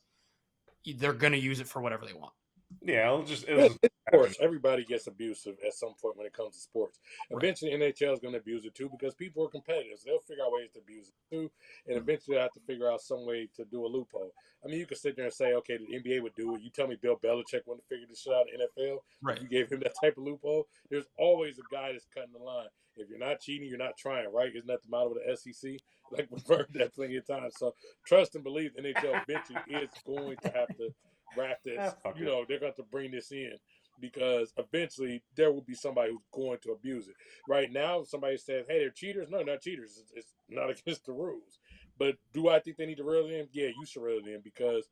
they're gonna use it for whatever they want. Yeah, sports. Everybody gets abusive at some point when it comes to sports. Right. Eventually, NHL is going to abuse it too because people are competitors. They'll figure out ways to abuse it too, and eventually they'll have to figure out some way to do a loophole. I mean, you could sit there and say, okay, the NBA would do it. You tell me Bill Belichick wouldn't figure this shit out in the NFL. Right. If you gave him that type of loophole, there's always a guy that's cutting the line. If you're not cheating, you're not trying, right? Isn't that the motto with the SEC? Like, we've heard that plenty of times. So trust and believe the NHL eventually is going to have to wrap this. You know, they're going to bring this in because eventually there will be somebody who's going to abuse it. Right now, if somebody says, hey, they're cheaters. No, not cheaters. It's not against the rules. But do I think they need to reel it in? Yeah, you should reel it in because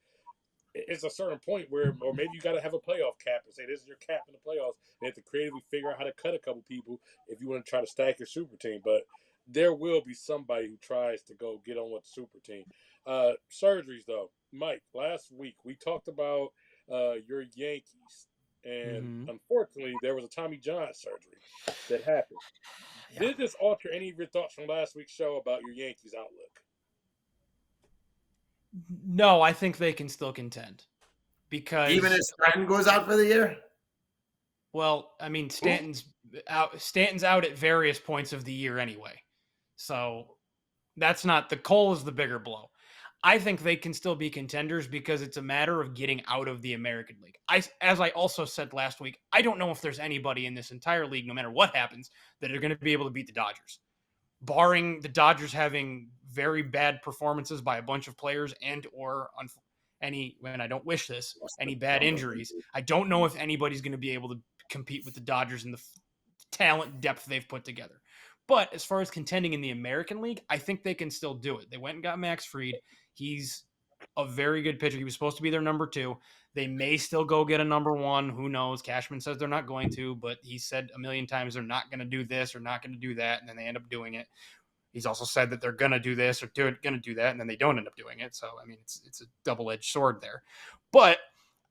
it's a certain point where, or maybe you got to have a playoff cap and say this is your cap in the playoffs. They have to creatively figure out how to cut a couple people if you want to try to stack your super team. But there will be somebody who tries to go get on with the super team. Surgeries, though. Mike, last week we talked about your Yankees. And unfortunately, there was a Tommy John surgery that happened. Yeah. Did this alter any of your thoughts from last week's show about your Yankees outlook? No, I think they can still contend. Because even if Stanton goes out for the year? Well, I mean, Stanton's out at various points of the year anyway. So that's not, the Cole is the bigger blow. I think they can still be contenders because it's a matter of getting out of the American League. As I also said last week, I don't know if there's anybody in this entire league, no matter what happens, that are going to be able to beat the Dodgers. Barring the Dodgers having very bad performances by a bunch of players and or and I don't wish this, any bad injuries, I don't know if anybody's going to be able to compete with the Dodgers in the talent depth they've put together. But as far as contending in the American League, I think they can still do it. They went and got Max Fried. He's a very good pitcher. He was supposed to be their number 2. They may still go get a number 1. Who knows? Cashman says they're not going to, but he said a million times they're not going to do this or not going to do that, and then they end up doing it. He's also said that they're going to do this or going to do that, and then they don't end up doing it. So, I mean, it's a double-edged sword there. But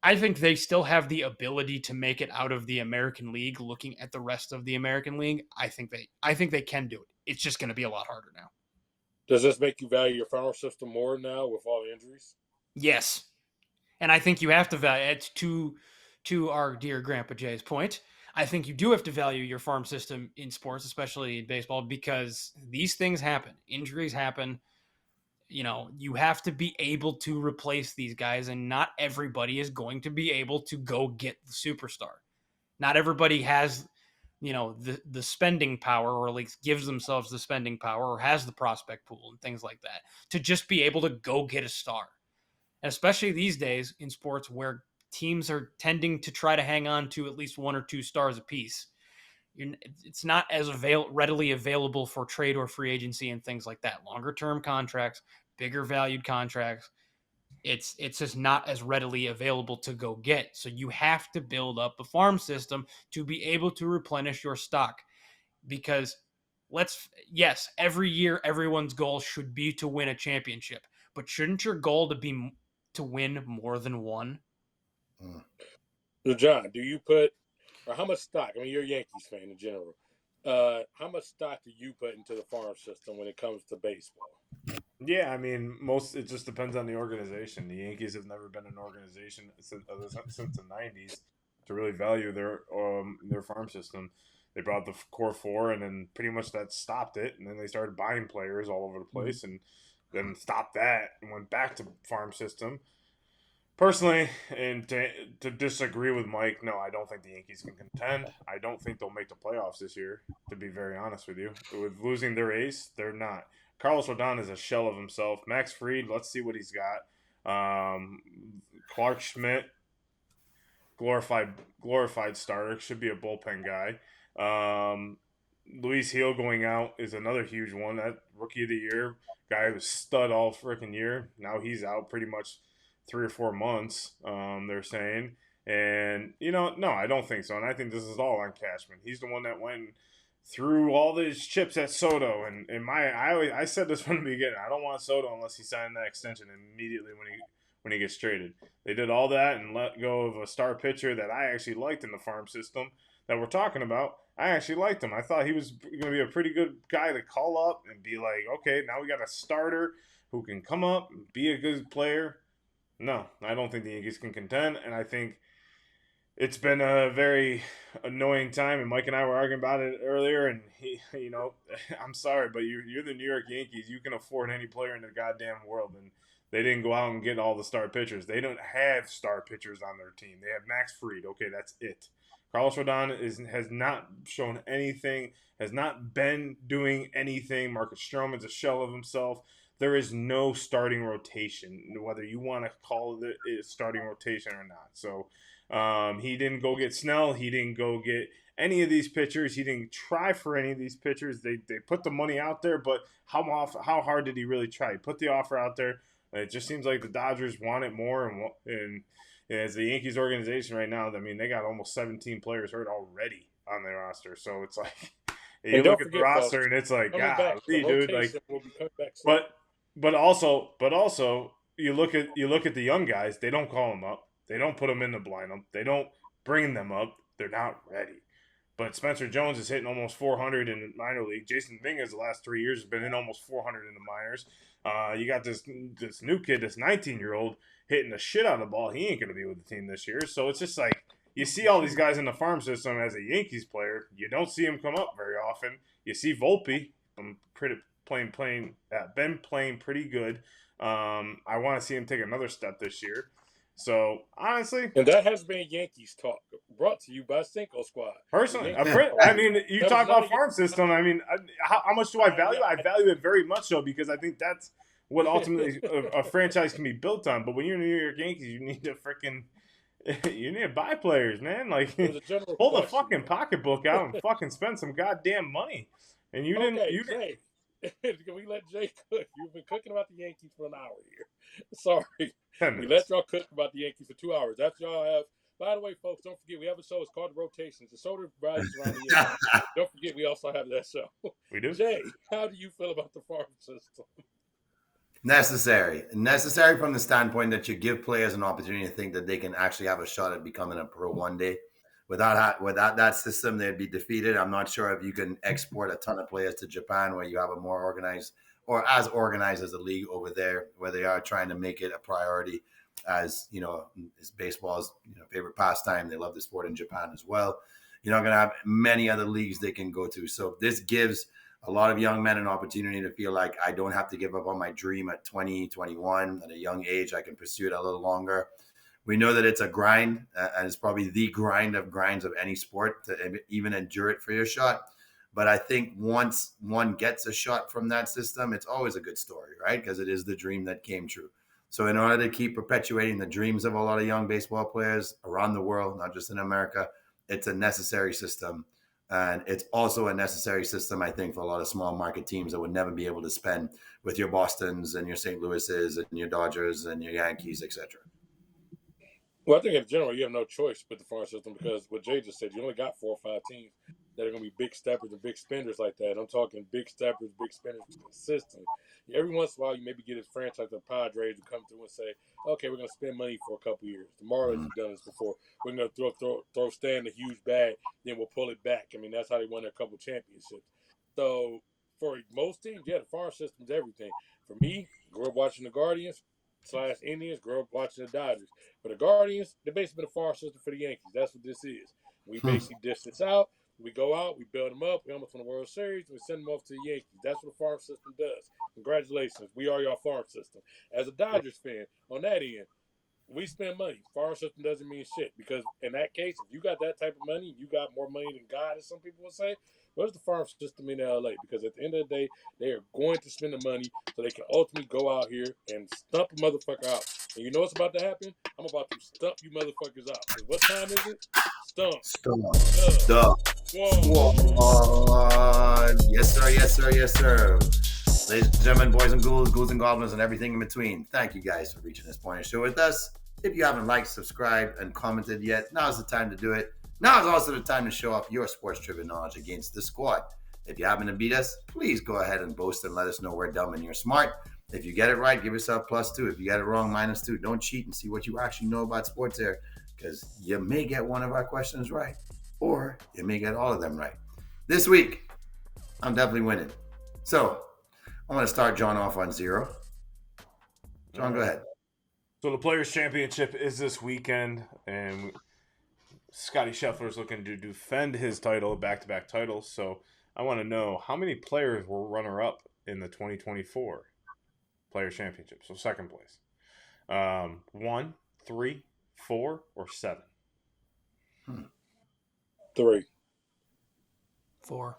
I think they still have the ability to make it out of the American League. Looking at the rest of the American League, I think they can do it. It's just going to be a lot harder now. Does this make you value your farm system more now with all the injuries? Yes. And I think you have to value it to our dear Grandpa Jay's point. I think you do have to value your farm system in sports, especially in baseball, because these things happen. Injuries happen. You have to be able to replace these guys, and not everybody is going to be able to go get the superstar. Not everybody has, the spending power, or at least gives themselves the spending power, or has the prospect pool and things like that to just be able to go get a star. And especially these days in sports where teams are tending to try to hang on to at least one or two stars apiece. It's not as readily available for trade or free agency and things like that. Longer term contracts, bigger valued contracts. It's just not as readily available to go get. So you have to build up a farm system to be able to replenish your stock. Because yes, every year everyone's goal should be to win a championship. But shouldn't your goal to win more than one? So John, do you put, or how much stock? I mean, you're a Yankees fan in general. How much stock do you put into the farm system when it comes to baseball? Yeah, I mean, it just depends on the organization. The Yankees have never been an organization since the '90s to really value their farm system. They brought the core four, and then pretty much that stopped it. And then they started buying players all over the place, and then stopped that and went back to farm system. Personally, and to disagree with Mike, no, I don't think the Yankees can contend. I don't think they'll make the playoffs this year, to be very honest with you. With losing their ace, they're not. Carlos Rodon is a shell of himself. Max Fried, let's see what he's got. Clark Schmidt, glorified starter, should be a bullpen guy. Luis Heel going out is another huge one. That rookie of the year guy was stud all freaking year. Now he's out pretty much 3 or 4 months, they're saying. And, no, I don't think so. And I think this is all on Cashman. He's the one that went threw all these chips at Soto. And I said this from the beginning. I don't want Soto unless he signed that extension immediately when he gets traded. They did all that and let go of a star pitcher that I actually liked in the farm system that we're talking about. I actually liked him. I thought he was going to be a pretty good guy to call up and be like, okay, now we got a starter who can come up and be a good player. No, I don't think the Yankees can contend, and I think it's been a very annoying time, and Mike and I were arguing about it earlier, and I'm sorry, but you're the New York Yankees. You can afford any player in the goddamn world, and they didn't go out and get all the star pitchers. They don't have star pitchers on their team. They have Max Fried. Okay, that's it. Carlos Rodon has not shown anything, has not been doing anything. Marcus Stroman's a shell of himself. There is no starting rotation, whether you want to call it a starting rotation or not. So he didn't go get Snell. He didn't go get any of these pitchers. He didn't try for any of these pitchers. They put the money out there, but how hard did he really try? He put the offer out there. It just seems like the Dodgers want it more, and as the Yankees organization right now, I mean, they got almost 17 players hurt already on their roster. So it's like you look at the roster, folks, and it's like, God, dude, like, but also you look at the young guys. They don't call them up. They don't put them in the lineup. They don't bring them up. They're not ready. But Spencer Jones is hitting almost 400 in the minor league. Jason Dominguez the last 3 years has been in almost 400 in the minors. You got this new kid, this 19-year-old, hitting the shit out of the ball. He ain't going to be with the team this year. So it's just like you see all these guys in the farm system as a Yankees player. You don't see him come up very often. You see Volpe been playing pretty good. I want to see him take another step this year. So, honestly... And that has been Yankees Talk, brought to you by Cinco Squad. Personally, I mean, you talk about farm system. I mean, how much do I value? I value it very much so because I think that's what ultimately a franchise can be built on. But when you're in the New York Yankees, you need to you need to buy players, man. Like, pull the fucking pocketbook out and fucking spend some goddamn money. And you didn't... Jay. Can we let Jay cook? You've been cooking about the Yankees for an hour here. Sorry. We let y'all cook about the Yankees for 2 hours. That's y'all have. By the way, folks, don't forget, we have a show. It's called The Rotations. The show that rises around the year. Don't forget, we also have that show. We do? Jay, how do you feel about the farm system? Necessary from the standpoint that you give players an opportunity to think that they can actually have a shot at becoming a pro one day. Without that system, they'd be defeated. I'm not sure if you can export a ton of players to Japan where you have a more organized or as organized as a league over there, where they are trying to make it a priority as, it's baseball's favorite pastime. They love the sport in Japan as well. You're not going to have many other leagues they can go to. So this gives a lot of young men an opportunity to feel like I don't have to give up on my dream at 20, 21. At a young age, I can pursue it a little longer. We know that it's a grind, and it's probably the grind of grinds of any sport to even endure it for your shot. But I think once one gets a shot from that system, it's always a good story, right? Because it is the dream that came true. So in order to keep perpetuating the dreams of a lot of young baseball players around the world, not just in America, it's a necessary system. And it's also a necessary system, I think, for a lot of small market teams that would never be able to spend with your Bostons and your St. Louis's and your Dodgers and your Yankees, etc. Well, I think in general, you have no choice with the farm system because what Jay just said, you only got 4 or 5 teams that are going to be big steppers and big spenders like that. I'm talking big steppers, big spenders consistently. Every once in a while, you maybe get his franchise like the Padres to come through and say, okay, we're going to spend money for a couple years. The Marlins have done this before. We're going to throw Stan a huge bag, then we'll pull it back. I mean, that's how they won their couple championships. So for most teams, yeah, the farm system is everything. For me, grew up watching the Guardians / Indians, grew up watching the Dodgers. For the Guardians, they're basically the farm system for the Yankees. That's what this is. We basically dish this out. We go out, we build them up, we almost win the World Series, we send them off to the Yankees. That's what the farm system does. Congratulations. We are your farm system. As a Dodgers fan, on that end, we spend money. Farm system doesn't mean shit because in that case, if you got that type of money, you got more money than God, as some people will say, what is the farm system in LA? Because at the end of the day, they are going to spend the money so they can ultimately go out here and stump a motherfucker out. And you know what's about to happen? I'm about to stump you motherfuckers out. Because what time is it? Stump. Squad. Yes, sir. Yes, sir. Yes, sir. Ladies and gentlemen, boys and ghouls and goblins, and everything in between. Thank you guys for reaching this point of the show with us. If you haven't liked, subscribed, and commented yet, now's the time to do it. Now is also the time to show off your sports trivia knowledge against the squad. If you happen to beat us, please go ahead and boast and let us know we're dumb and you're smart. If you get it right, give yourself +2. If you get it wrong, -2. Don't cheat and see what you actually know about sports here, because you may get one of our questions right, or you may get all of them right. This week, I'm definitely winning. So, I'm going to start John off on 0. John, go ahead. So the Players' Championship is this weekend, and Scotty Scheffler is looking to defend his title, back-to-back titles. So I want to know how many players were runner-up in the 2024 Players' Championship. So second place. 1, 3, 4, or 7? 3. 4.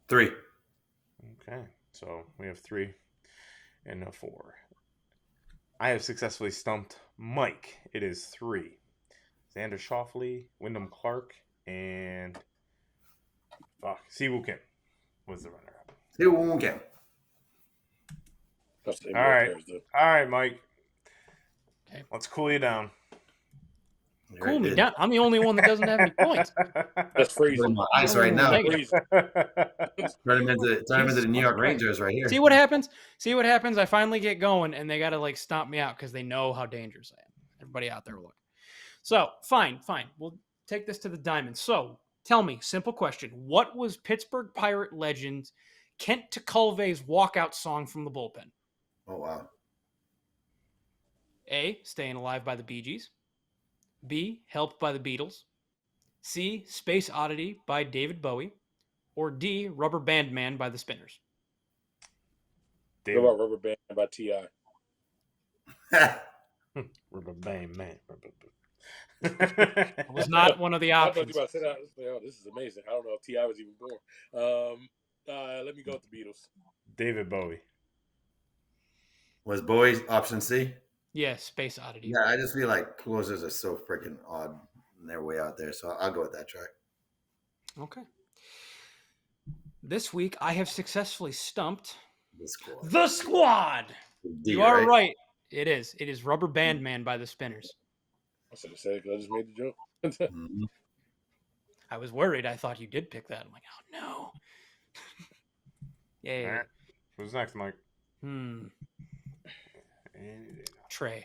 3. Okay, so we have 3 and a 4. I have successfully stumped Mike. It is 3. Xander Schauffele, Wyndham Clark, and Siwoo Kim was the runner-up. Siwoo Kim. All right, Mike. Okay. Let's cool you down. Cool me down. I'm the only one that doesn't have any points. That's freezing. My ice right now. Turn him into the New York Christ. Rangers right here. See what happens? I finally get going, and they got to stomp me out because they know how dangerous I am. Everybody out there will look. So, fine. We'll take this to the diamond. So, tell me, simple question. What was Pittsburgh Pirate legend Kent Tekulve's walkout song from the bullpen? Oh, wow. A, Staying Alive by the Bee Gees. B, Helped by the Beatles. C, Space Oddity by David Bowie. Or D, Rubber Band Man by the Spinners. What about Rubber Band by T.I.? Rubber Band Man. It was not one of the options. I thought you about to say that. Oh, this is amazing. I don't know if T.I. was even born. Let me go with the Beatles. David Bowie. Was Bowie option C? Yeah, Space Oddity. Yeah, I just feel like closers are so freaking odd and they're way out there. So I'll go with that track. Okay. This week, I have successfully stumped The Squad. D, you are right. It is. It is Rubber Band Man by the Spinners. I should have said it because I just made the joke. Mm-hmm. I was worried. I thought you did pick that. I'm like, oh, no. Yay. Right. Who's next, Mike? Trey.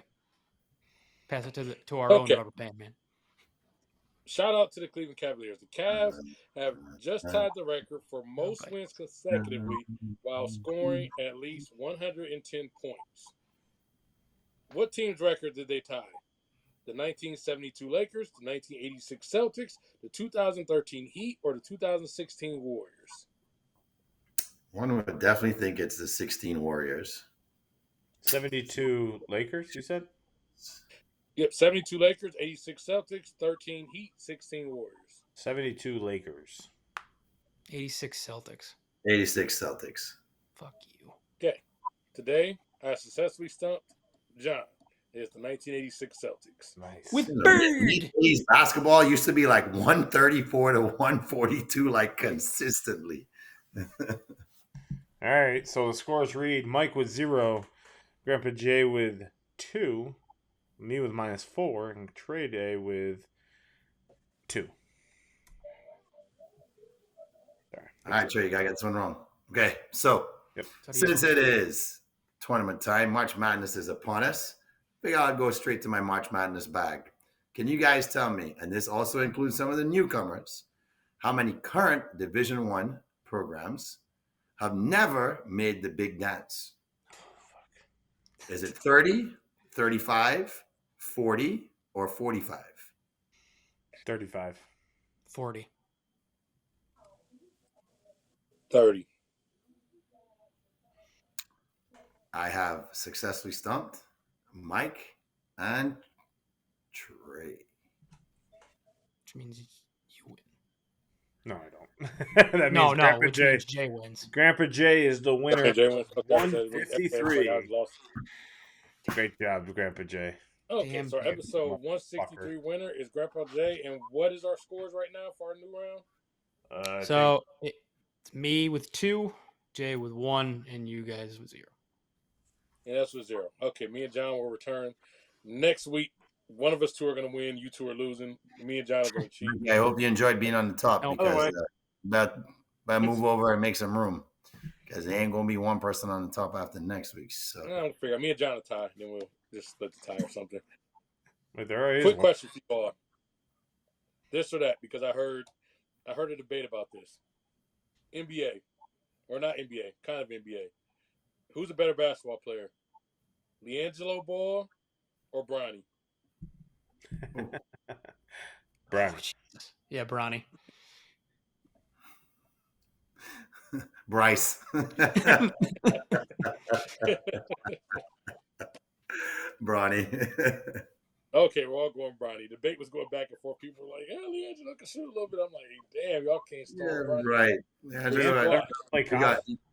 Pass it to our own Rubber Band Man. Shout out to the Cleveland Cavaliers. The Cavs have just tied the record for most wins consecutively while scoring at least 110 points. What team's record did they tie? The 1972 Lakers, the 1986 Celtics, the 2013 Heat, or the 2016 Warriors? One would definitely think it's the 16 Warriors. 72 Lakers, you said? Yep, 72 Lakers, 86 Celtics, 13 Heat, 16 Warriors. 72 Lakers. 86 Celtics. 86 Celtics. Fuck you. Okay. Today, I successfully stumped John. It's the 1986 Celtics. Nice. With You know, Bird. these basketball used to be like 134 to 142, like consistently. All right, so the scores read Mike with 0, Grandpa Jay with 2, me with -4, and Trey Day with 2. Sorry. All right, Trey, you gotta get this one wrong. Okay, so Yep. since it is tournament time, March Madness is upon us. I think I'll go straight to my March Madness bag. Can you guys tell me, and this also includes some of the newcomers, how many current Division I programs have never made the big dance? Is it 30, 35, 40, or 45? 35. 40. 30. I have successfully stumped Mike and Trey. Which means you win. No, I don't. That means Grandpa which Jay. means Jay wins. Grandpa Jay is the winner. Jay wins. Okay, 153. I lost. Great job, Grandpa Jay. Okay, Damn, so Grandpa. episode 163 winner is Grandpa Jay. And what is our scores right now for our new round? So it's me with 2, Jay with 1, and you guys with 0. And that's with 0. Okay, me and John will return next week. One of us two are going to win. You two are losing. Me and John are going to cheat. I hope you enjoyed being on the top No, because that move over and make some room because there ain't going to be one person on the top after next week. So I don't figure. Me and John will tie. Then we'll just split the tie or something. But there already is Quick one. question for you all. This or that, because I heard a debate about this. NBA, or not NBA, kind of NBA. Who's a better basketball player? LiAngelo Ball or Bronny? Brian. Oh, Jesus. Yeah, Bronny. Bryce. Bronny. Okay, we're all going Bronny. Debate was going back and forth. People were like, "Yeah, LiAngelo can shoot a little bit." I'm like, "Damn, y'all can't stop Yeah, Bronny." right. Yeah, Yeah, Like,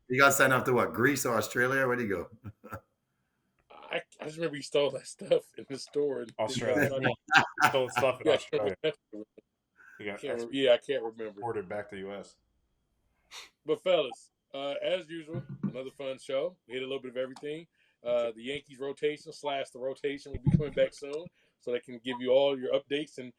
you got sent off to what? Greece or Australia? Where'd he go? I just remember he stole that stuff in the store. Australia. Stole stuff in Yeah, Australia. He got I can't remember. exported back to the U.S. But fellas, as usual, another fun show. We hit a little bit of everything. The Yankees rotation / the rotation will be coming back soon, so they can give you all your updates and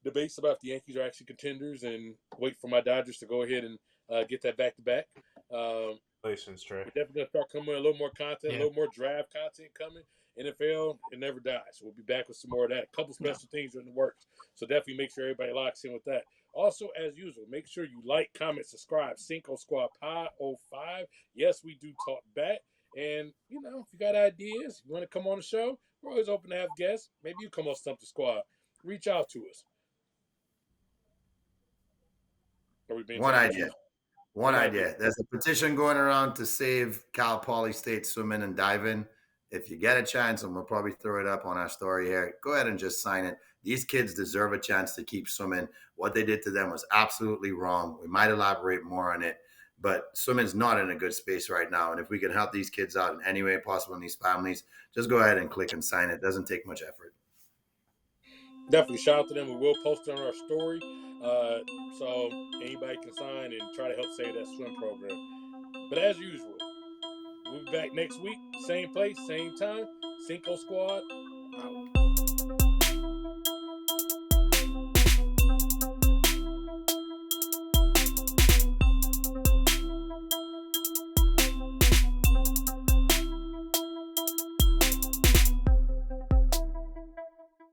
debates about if the Yankees are actually contenders, and wait for my Dodgers to go ahead and get that back to back. Congratulations, Trey. We're definitely gonna start coming with a little more content, Yeah. a little more draft content coming. NFL, it never dies. We'll be back with some more of that. A couple special things are in the works, so definitely make sure everybody locks in with that. Also, as usual, make sure you like, comment, subscribe. Cinco Squad Pod 05. Yes, we do talk back. And, you know, if you got ideas, you want to come on the show, we're always open to have guests. Maybe you come on Stump the Squad. Reach out to us. Are we being One taken? idea. One idea. There's a petition going around to save Cal Poly State swimming and diving. If you get a chance, and we'll probably throw it up on our story here, go ahead and just sign it. These kids deserve a chance to keep swimming. What they did to them was absolutely wrong. We might elaborate more on it, but swimming's not in a good space right now. And if we can help these kids out in any way possible in these families, just go ahead and click and sign it. It doesn't take much effort. Definitely shout out to them. We will post it on our story. So anybody can sign and try to help save that swim program. But as usual, we'll be back next week. Same place, same time. Cinco Squad